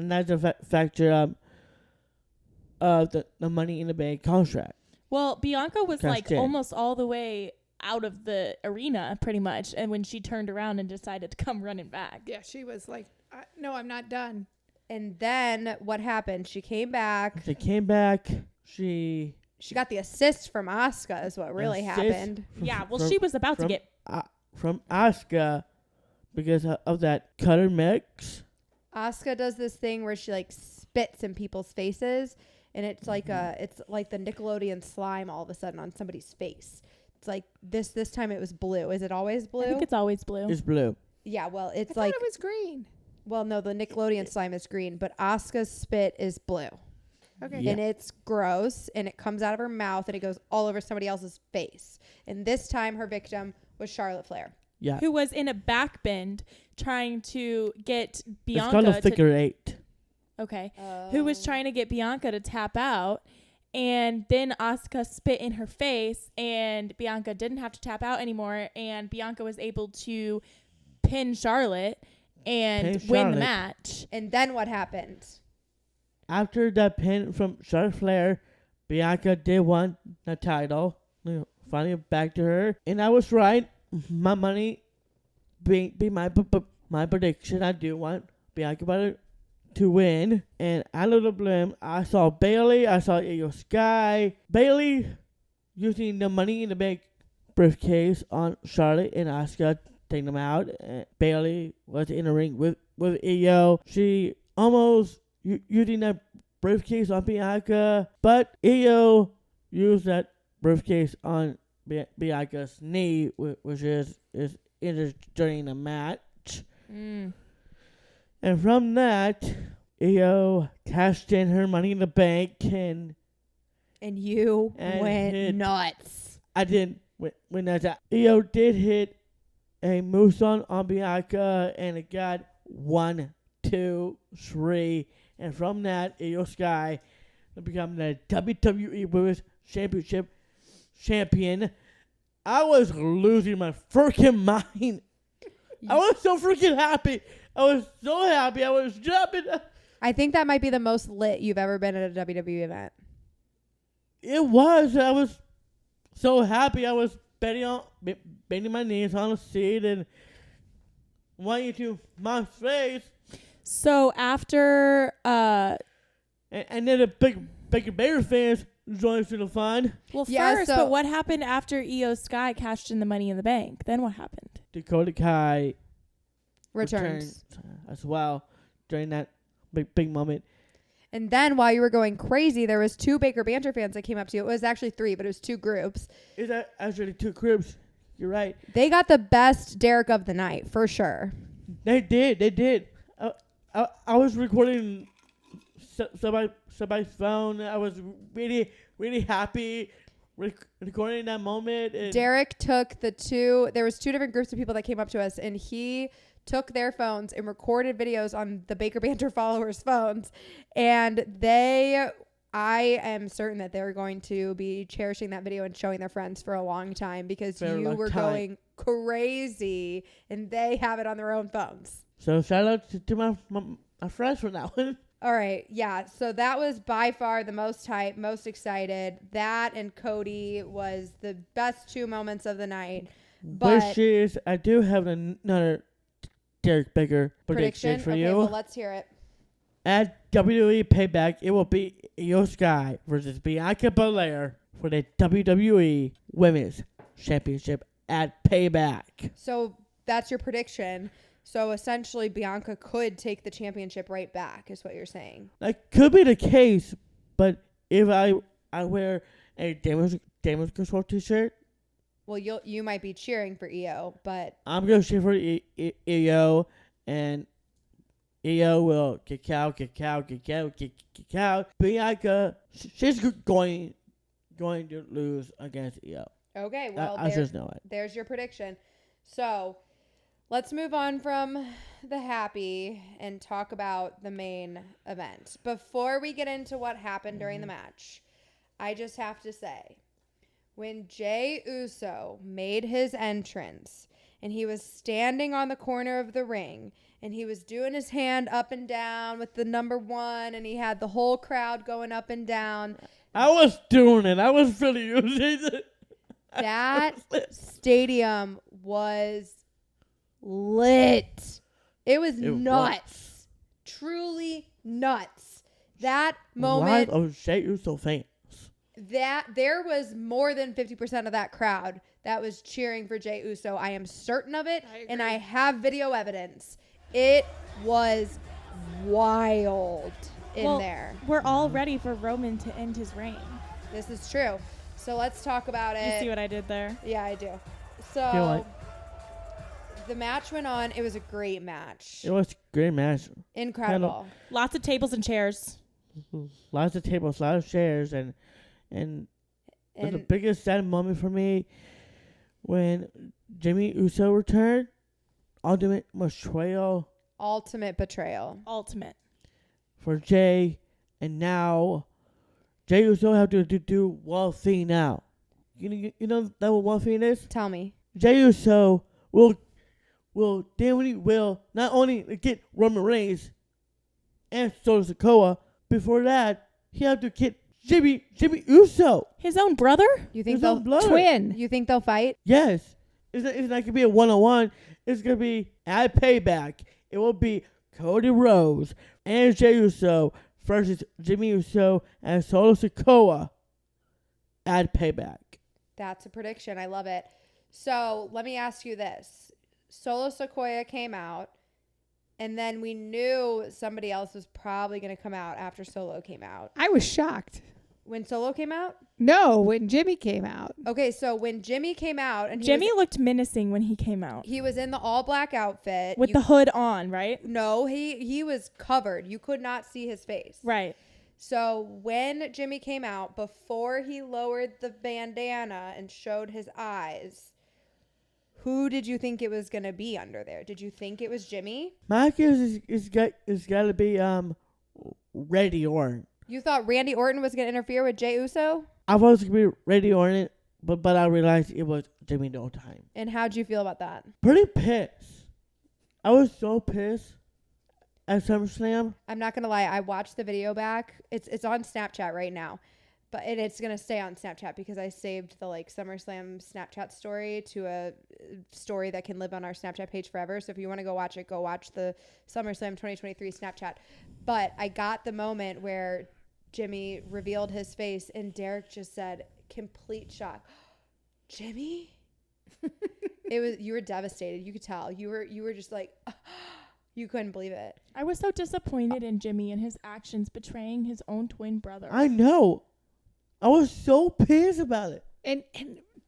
Speaker 1: that's a factor of the Money in the Bank contract.
Speaker 3: Well, Bianca was like
Speaker 1: Cashed in.
Speaker 3: almost all the way out of the arena pretty much, and when she turned around and decided to come running back.
Speaker 5: Yeah, she was like, no, I'm not done.
Speaker 2: And then what happened? She came back.
Speaker 1: She came back. She
Speaker 2: She got the assist from Asuka is what really
Speaker 1: assist
Speaker 2: happened.
Speaker 3: Yeah, well, she was about to get...
Speaker 1: from Asuka because of that cutter mix.
Speaker 2: Asuka does this thing where she like spits in people's faces, and it's like the Nickelodeon slime all of a sudden on somebody's face. It's like this time it was blue. Is it always blue?
Speaker 3: I think it's always blue.
Speaker 1: It's blue.
Speaker 2: Yeah, well, it's
Speaker 5: I
Speaker 2: like
Speaker 5: thought it was green.
Speaker 2: well, no, the Nickelodeon slime is green, but Asuka's spit is blue.
Speaker 5: Okay.
Speaker 1: Yeah.
Speaker 2: And it's gross, and it comes out of her mouth, and it goes all over somebody else's face. And this time, her victim was Charlotte Flair.
Speaker 1: Yeah.
Speaker 3: Who was in a back bend trying to get
Speaker 1: It's
Speaker 3: Bianca
Speaker 1: called a
Speaker 3: to
Speaker 1: figure eight.
Speaker 3: okay. Who was trying to get Bianca to tap out, and then Asuka spit in her face, and Bianca didn't have to tap out anymore, and Bianca was able to pin Charlotte and
Speaker 1: Pin
Speaker 3: win the
Speaker 1: Charlotte.
Speaker 3: match.
Speaker 2: And then what happened?
Speaker 1: After that pin from Charlotte Flair, Bianca did win the title. Finally back to her. And I was right. My money be my prediction. I do want Bianca to win. And out of the blue, I saw Bailey. I saw Io Sky. Bailey using the Money in the Bank briefcase on Charlotte and Asuka, taking them out. Bailey was in the ring with Io. She almost using that briefcase on Bianca, but Io used that briefcase on Bianca's knee, which is injured during the match. And from that, Io cashed in her Money in the Bank, and
Speaker 2: You
Speaker 1: And
Speaker 2: went
Speaker 1: hit-
Speaker 2: nuts.
Speaker 1: I didn't win that. Io did hit a moonsault on Bianca, and it got 1, 2, 3. And from that, Io Sky become the WWE Women's Championship champion. I was losing my freaking mind. I was so freaking happy. I was so happy. I was jumping.
Speaker 2: I think that might be the most lit you've ever been at a WWE event.
Speaker 1: It was. I was so happy. I was bending my knees on the seat and wanting to my face.
Speaker 3: So after
Speaker 1: And then the Baker Banter fans joined to the fun.
Speaker 3: well
Speaker 2: Yeah,
Speaker 3: first,
Speaker 2: so-
Speaker 3: but what happened after Io Sky cashed in the Money in the Bank? Then what happened?
Speaker 1: Dakota Kai
Speaker 2: Returns.
Speaker 1: returned as well during that big moment.
Speaker 2: And then while you were going crazy, there was 2 Baker Banter fans that came up to you. It was actually 3, but it was 2 groups.
Speaker 1: Is that actually 2 cribs? You're right.
Speaker 2: They got the best Derek of the night, for sure.
Speaker 1: They did. I was recording somebody's phone. I was really happy recording that moment. And
Speaker 2: Derek took there was 2 different groups of people that came up to us, and he took their phones and recorded videos on the Baker Banter followers' phones. And I am certain that they're going to be cherishing that video and showing their friends for a long time, because
Speaker 1: For a
Speaker 2: you
Speaker 1: long
Speaker 2: were
Speaker 1: time.
Speaker 2: going crazy and they have it on their own phones.
Speaker 1: So shout out to my friends for that one.
Speaker 2: All right. Yeah. So that was by far the most hype, most excited. That and Cody was the best 2 moments of the night. But
Speaker 1: Which is, I do have another Derek Baker prediction for
Speaker 2: okay,
Speaker 1: you.
Speaker 2: well, let's hear it.
Speaker 1: At WWE Payback, it will be Io Sky versus Bianca Belair for the WWE Women's Championship at Payback.
Speaker 2: So that's your prediction. So essentially, Bianca could take the championship right back, is what you're saying.
Speaker 1: That could be the case, but if I wear a damage control t-shirt,
Speaker 2: Well, you might be cheering for Io, but
Speaker 1: I'm going to cheer for Io, and Io will kick out. Bianca, she's going to lose against Io.
Speaker 2: okay. Well,
Speaker 1: I just know it.
Speaker 2: there's your prediction. So let's move on from the happy and talk about the main event. Before we get into what happened during the match, I just have to say, when Jey Uso made his entrance and he was standing on the corner of the ring and he was doing his hand up and down with the number 1 and he had the whole crowd going up and down,
Speaker 1: I was doing it. I was really using it.
Speaker 2: that stadium was lit. It was nuts. Truly nuts. That moment,
Speaker 1: Live of Jey Uso fans.
Speaker 2: that there was more than 50% of that crowd that was cheering for Jey Uso. I am certain of it,
Speaker 5: I
Speaker 2: and
Speaker 5: agree.
Speaker 2: I have video evidence. It was wild in
Speaker 3: Well,
Speaker 2: there.
Speaker 3: We're all ready for Roman to end his reign.
Speaker 2: This is true. So let's talk about it.
Speaker 3: You see what I did there?
Speaker 2: Yeah, I do.
Speaker 1: Feel
Speaker 2: So
Speaker 1: like-
Speaker 2: the match went on. It was a great match.
Speaker 1: It was a great match.
Speaker 2: Incredible.
Speaker 3: Lots of tables and chairs.
Speaker 1: Lots of tables, lots of chairs, and the
Speaker 2: And
Speaker 1: biggest sad moment for me when Jimmy Uso returned. Ultimate betrayal
Speaker 2: ultimate betrayal.
Speaker 3: Ultimate.
Speaker 1: for Jay, and now Jay Uso have to do one thing now. You know that what one thing is?
Speaker 2: Tell me.
Speaker 1: Jay Uso will definitely will not only get Roman Reigns and Solo Sikoa. Before that, he have to get Jimmy Uso.
Speaker 3: His own brother?
Speaker 2: You think
Speaker 1: His own
Speaker 2: they'll
Speaker 1: blood.
Speaker 5: Twin.
Speaker 2: You think they'll fight?
Speaker 1: Yes. It's not going to be a one-on-one. It's going to be at Payback. It will be Cody Rhodes and Jey Uso versus Jimmy Uso and Solo Sikoa at Payback.
Speaker 2: That's a prediction. I love it. So let me ask you this. Solo Sikoa came out, and then we knew somebody else was probably going to come out after Solo came out.
Speaker 5: I was shocked.
Speaker 2: When Solo came out?
Speaker 5: No, when Jimmy came out.
Speaker 2: Okay, so when Jimmy came out, and
Speaker 3: Jimmy looked menacing when he came out.
Speaker 2: he was in the all black outfit.
Speaker 3: With the hood on, right?
Speaker 2: No, he was covered. You could not see his face.
Speaker 3: Right.
Speaker 2: So when Jimmy came out, before he lowered the bandana and showed his eyes, who did you think it was going to be under there? Did you think it was Jimmy?
Speaker 1: My guess is got to be Randy Orton.
Speaker 2: You thought Randy Orton was going to interfere with Jey Uso?
Speaker 1: I was going to be Randy Orton, but I realized it was Jimmy the whole time.
Speaker 2: And how'd you feel about that?
Speaker 1: Pretty pissed. I was so pissed at SummerSlam.
Speaker 2: I'm not going to lie. I watched the video back. It's on Snapchat right now. And it's going to stay on Snapchat because I saved the SummerSlam Snapchat story to a story that can live on our Snapchat page forever. So if you want to go watch it, go watch the SummerSlam 2023 Snapchat. But I got the moment where Jimmy revealed his face and Derek just said, complete shock. Jimmy? You were devastated. You could tell. You were just like, you couldn't believe it.
Speaker 3: I was so disappointed in Jimmy and his actions betraying his own twin brother.
Speaker 1: I know. I was so pissed about it.
Speaker 5: And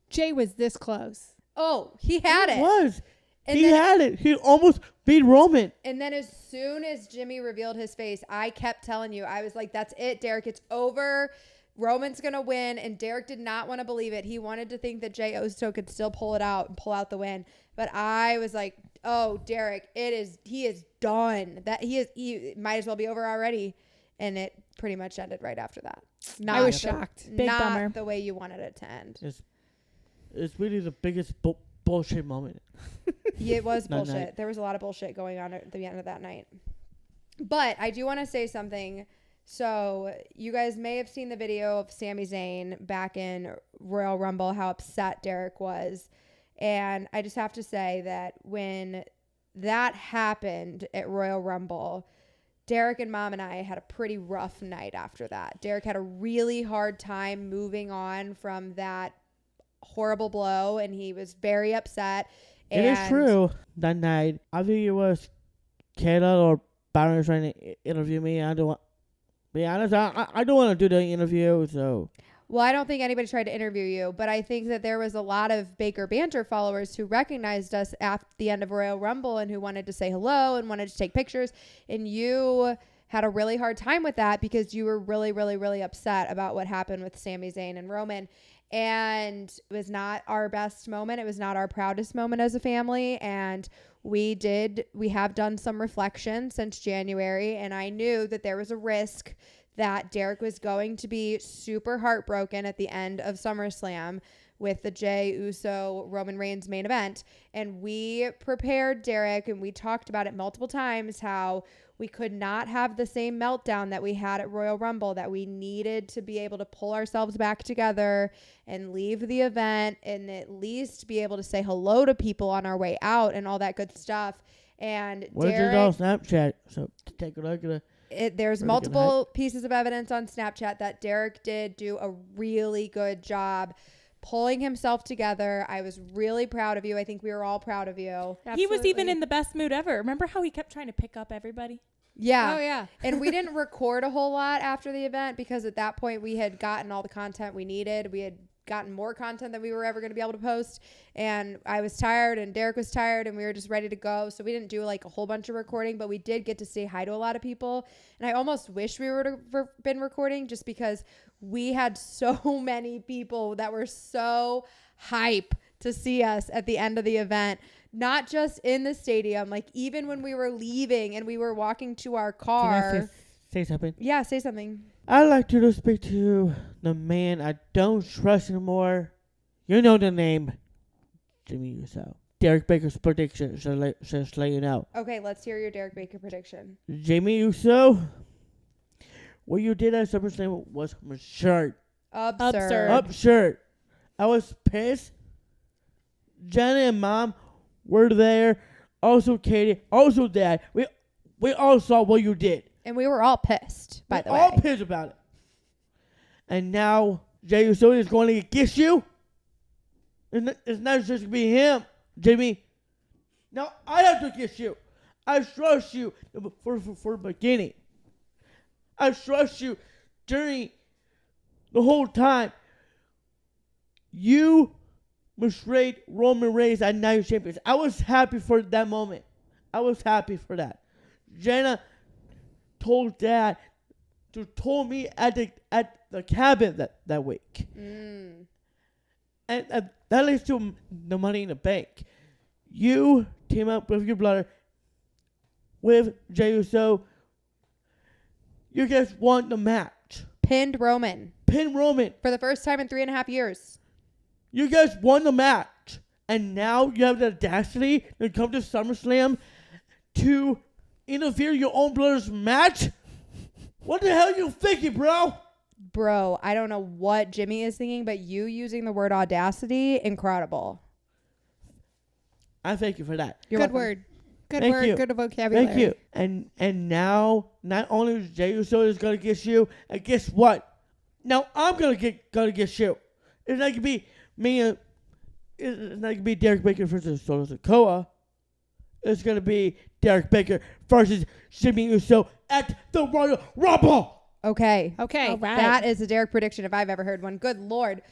Speaker 5: Jay was this close.
Speaker 2: Oh, he had it.
Speaker 1: Was.
Speaker 2: And
Speaker 1: He
Speaker 2: then-
Speaker 1: had it. He almost beat Roman.
Speaker 2: And then as soon as Jimmy revealed his face, I kept telling you, I was like, that's it, Derek. It's over. Roman's going to win. And Derek did not want to believe it. He wanted to think that Jey Uso could still pull it out and pull out the win. But I was like, oh, Derek, he is done. He might as well be over already. And it pretty much ended right after that.
Speaker 5: I was shocked.
Speaker 3: Big
Speaker 2: not
Speaker 3: bummer.
Speaker 2: the way you wanted it to end.
Speaker 1: It's really the biggest bullshit moment.
Speaker 2: Yeah, it was
Speaker 1: That
Speaker 2: bullshit.
Speaker 1: night.
Speaker 2: There was a lot of bullshit going on at the end of that night. But I do want to say something. So you guys may have seen the video of Sami Zayn back in Royal Rumble, how upset Derek was. And I just have to say that when that happened at Royal Rumble, Derek and Mom and I had a pretty rough night after that. Derek had a really hard time moving on from that horrible blow, and he was very upset.
Speaker 1: It is true. That night, I think it was Kayla or Byron trying to interview me. I don't want. Be honest, I don't want to do the interview. So
Speaker 2: Well, I don't think anybody tried to interview you, but I think that there was a lot of Baker Banter followers who recognized us at the end of Royal Rumble and who wanted to say hello and wanted to take pictures. And you had a really hard time with that because you were really, really, really upset about what happened with Sami Zayn and Roman. And it was not our best moment. It was not our proudest moment as a family. And we have done some reflection since January. And I knew that there was a risk that Derek was going to be super heartbroken at the end of SummerSlam with the Jey Uso Roman Reigns main event. And we prepared Derek, and we talked about it multiple times, how we could not have the same meltdown that we had at Royal Rumble, that we needed to be able to pull ourselves back together and leave the event and at least be able to say hello to people on our way out and all that good stuff. And
Speaker 1: where's
Speaker 2: Derek,
Speaker 1: it on Snapchat? So take a look at it.
Speaker 2: there's
Speaker 1: Really good
Speaker 2: multiple pieces of evidence on Snapchat that Derek did do a really good job pulling himself together. I was really proud of you. I think we were all proud of you.
Speaker 3: He was even in the best mood ever. Remember how he kept trying to pick up everybody?
Speaker 2: Yeah.
Speaker 5: Oh, yeah.
Speaker 2: And we didn't record a whole lot after the event because at that point we had gotten all the content we needed. We had gotten more content than we were ever going to be able to post. And I was tired and Derek was tired and we were just ready to go. So we didn't do like a whole bunch of recording, but we did get to say hi to a lot of people. And I almost wish we would have been recording just because we had so many people that were so hype to see us at the end of the event. Not just in the stadium, like even when we were leaving and we were walking to our car.
Speaker 1: Can I say something?
Speaker 2: Yeah, say something.
Speaker 1: I'd like to speak to the man I don't trust anymore. You know the name. Jimmy Uso. Derek Baker's prediction, just let you know.
Speaker 2: Okay, let's hear your Derek Baker prediction.
Speaker 1: Jimmy Uso, what you did at SummerSlam was absurd.
Speaker 2: Absurd.
Speaker 1: Absurd. I was pissed. Jenna and Mom were there. Also Katy. Also Dad. We all saw what you did.
Speaker 2: And we were all pissed, by the way.
Speaker 1: All pissed about it. And now Jey Uso is going to kiss you. It's not just going to be him, Jimmy. Now I have to kiss you. I trust you for the beginning. I trust you during the whole time. You betrayed Roman Reigns at Night of Champions. I was happy for that moment. I was happy for that. Jenna told Dad told me at the cabin that week. And that leads to the Money in the Bank. You team up with your brother, with Jey Uso. You guys won the match.
Speaker 2: Pinned Roman.
Speaker 1: For
Speaker 2: the first time in 3.5 years.
Speaker 1: You guys won the match. And now you have the audacity to come to SummerSlam to interfere in your own brother's match? What the hell are you thinking, bro?
Speaker 2: Bro, I don't know what Jimmy is thinking, but you using the word audacity, incredible.
Speaker 1: I thank you for that.
Speaker 2: You're
Speaker 5: Good
Speaker 2: welcome.
Speaker 5: word. Good
Speaker 1: Thank
Speaker 5: word.
Speaker 1: you.
Speaker 5: Good vocabulary.
Speaker 1: Thank you. And now, not only is Jey Uso is gonna get you, and guess what? Now I'm gonna get you. It's not gonna be me. It's not gonna be Derek Baker versus Solo Sikoa. It's gonna be Derek Baker versus Jimmy Uso at the Royal Rumble.
Speaker 2: Okay.
Speaker 3: All right.
Speaker 2: That is a Derek prediction if I've ever heard one. Good Lord.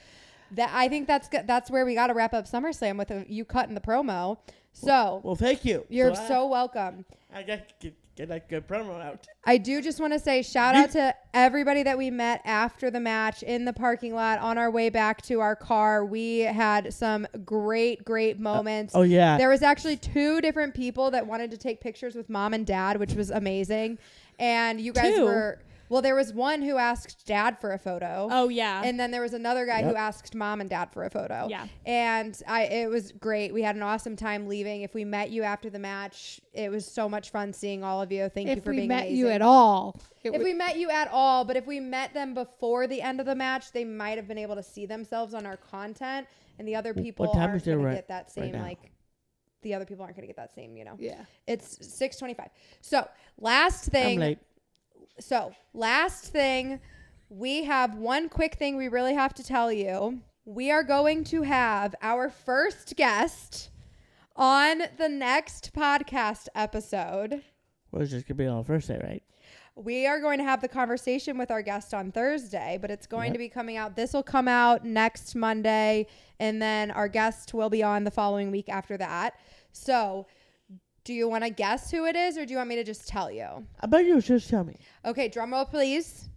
Speaker 2: I think that's where we got to wrap up SummerSlam with you cutting the promo. So,
Speaker 1: Well, thank you.
Speaker 2: You're so welcome.
Speaker 1: I got to get that good promo out.
Speaker 2: I do just want to say shout out to everybody that we met after the match in the parking lot on our way back to our car. We had some great moments.
Speaker 1: Oh, yeah.
Speaker 2: There was actually 2 different people that wanted to take pictures with Mom and Dad, which was amazing. And you guys were... Well, there was one who asked Dad for a photo.
Speaker 3: Oh, yeah.
Speaker 2: And then there was another guy who asked Mom and Dad for a photo.
Speaker 3: Yeah.
Speaker 2: And it was great. We had an awesome time leaving. If we met you after the match, it was so much fun seeing all of you. Thank you for being amazing.
Speaker 5: If we met you at all.
Speaker 2: If we met you at all, but if we met them before the end of the match, they might have been able to see themselves on our content, and the other people aren't going to get that same, the other people aren't going to get that same,
Speaker 5: Yeah.
Speaker 2: It's 6:25. So, last thing.
Speaker 1: I'm late.
Speaker 2: So, last thing, we have one quick thing we really have to tell you. We are going to have our first guest on the next podcast episode.
Speaker 1: Well, it's just going to be on Thursday, right?
Speaker 2: We are going to have the conversation with our guest on Thursday, but it's going to be coming out. This will come out next Monday, and then our guest will be on the following week after that. So, do you want to guess who it is, or do you want me to just tell you?
Speaker 1: I bet you just tell me.
Speaker 2: Okay, drum roll, please.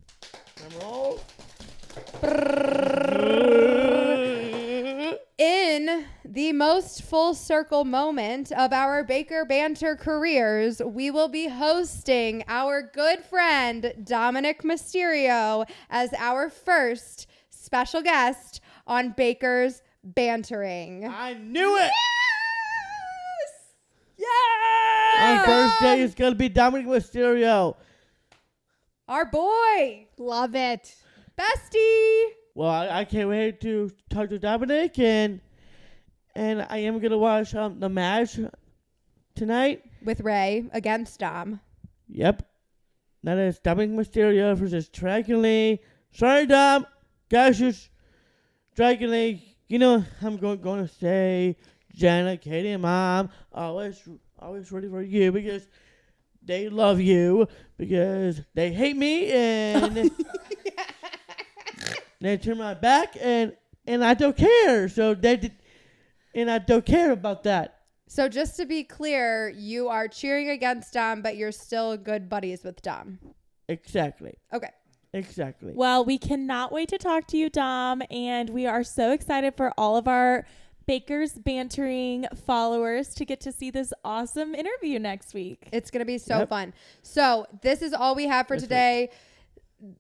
Speaker 1: Drum roll.
Speaker 2: In the most full circle moment of our Baker Banter careers, we will be hosting our good friend Dominic Mysterio as our first special guest on Baker's Bantering.
Speaker 1: I knew it.
Speaker 2: Yeah!
Speaker 1: On Thursday, it's going to be Dominic Mysterio.
Speaker 2: Our boy.
Speaker 5: Love it.
Speaker 2: Bestie.
Speaker 1: Well, I can't wait to talk to Dominic, and I am going to watch the match tonight.
Speaker 2: With Ray against Dom.
Speaker 1: Yep. That is Dominic Mysterio versus Dragon Lee. Sorry, Dom. Guys, just Dragon Lee. You know, I'm going to say Jenna, Katy, and Mom. Always ready for you because they love you, because they hate me, and they turn my back, and and I don't care. So and I don't care about that.
Speaker 2: So just to be clear, you are cheering against Dom, but you're still good buddies with Dom.
Speaker 1: Exactly.
Speaker 2: Okay.
Speaker 1: Exactly.
Speaker 3: Well, we cannot wait to talk to you, Dom, and we are so excited for all of our Bakers Bantering followers to get to see this awesome interview next week.
Speaker 2: It's going to be so
Speaker 1: Yep.
Speaker 2: fun. So this is all we have for
Speaker 1: That's
Speaker 2: today.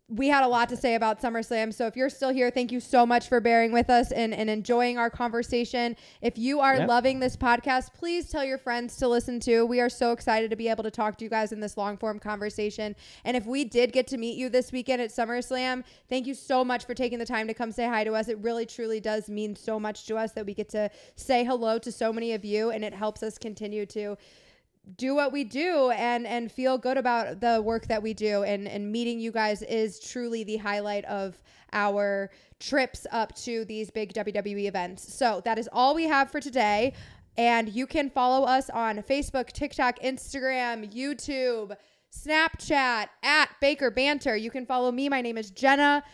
Speaker 2: We had a lot to say about SummerSlam. So if you're still here, thank you so much for bearing with us and enjoying our conversation. If you are
Speaker 1: Yep.
Speaker 2: loving this podcast, please tell your friends to listen to. We are so excited to be able to talk to you guys in this long form conversation. And if we did get to meet you this weekend at SummerSlam, thank you so much for taking the time to come say hi to us. It really, truly does mean so much to us that we get to say hello to so many of you, and it helps us continue to do what we do and feel good about the work that we do, and meeting you guys is truly the highlight of our trips up to these big WWE events. So that is all we have for today, and you can follow us on Facebook, TikTok, Instagram, YouTube, Snapchat at Baker Banter. You can follow me. My name is Jenna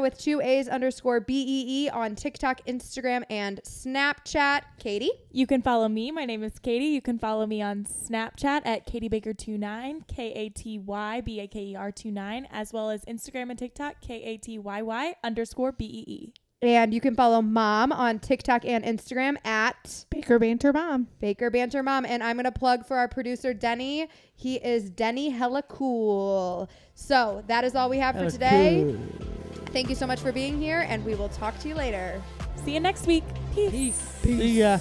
Speaker 2: with 2 A's _BEE on TikTok, Instagram, and Snapchat. Katy?
Speaker 3: You can follow me. My name is Katy. You can follow me on Snapchat at KatyBaker29, KatyBaker29, as well as Instagram and TikTok, KatyY_BEE.
Speaker 2: And you can follow Mom on TikTok and Instagram at
Speaker 5: Baker Banter Mom.
Speaker 2: Baker Banter Mom. And I'm going to plug for our producer, Denny. He is Denny Hella Cool. So that is all we have for today.
Speaker 1: Cool.
Speaker 2: Thank you so much for being here, and we will talk to you later.
Speaker 3: See you next week. Peace.
Speaker 1: See ya.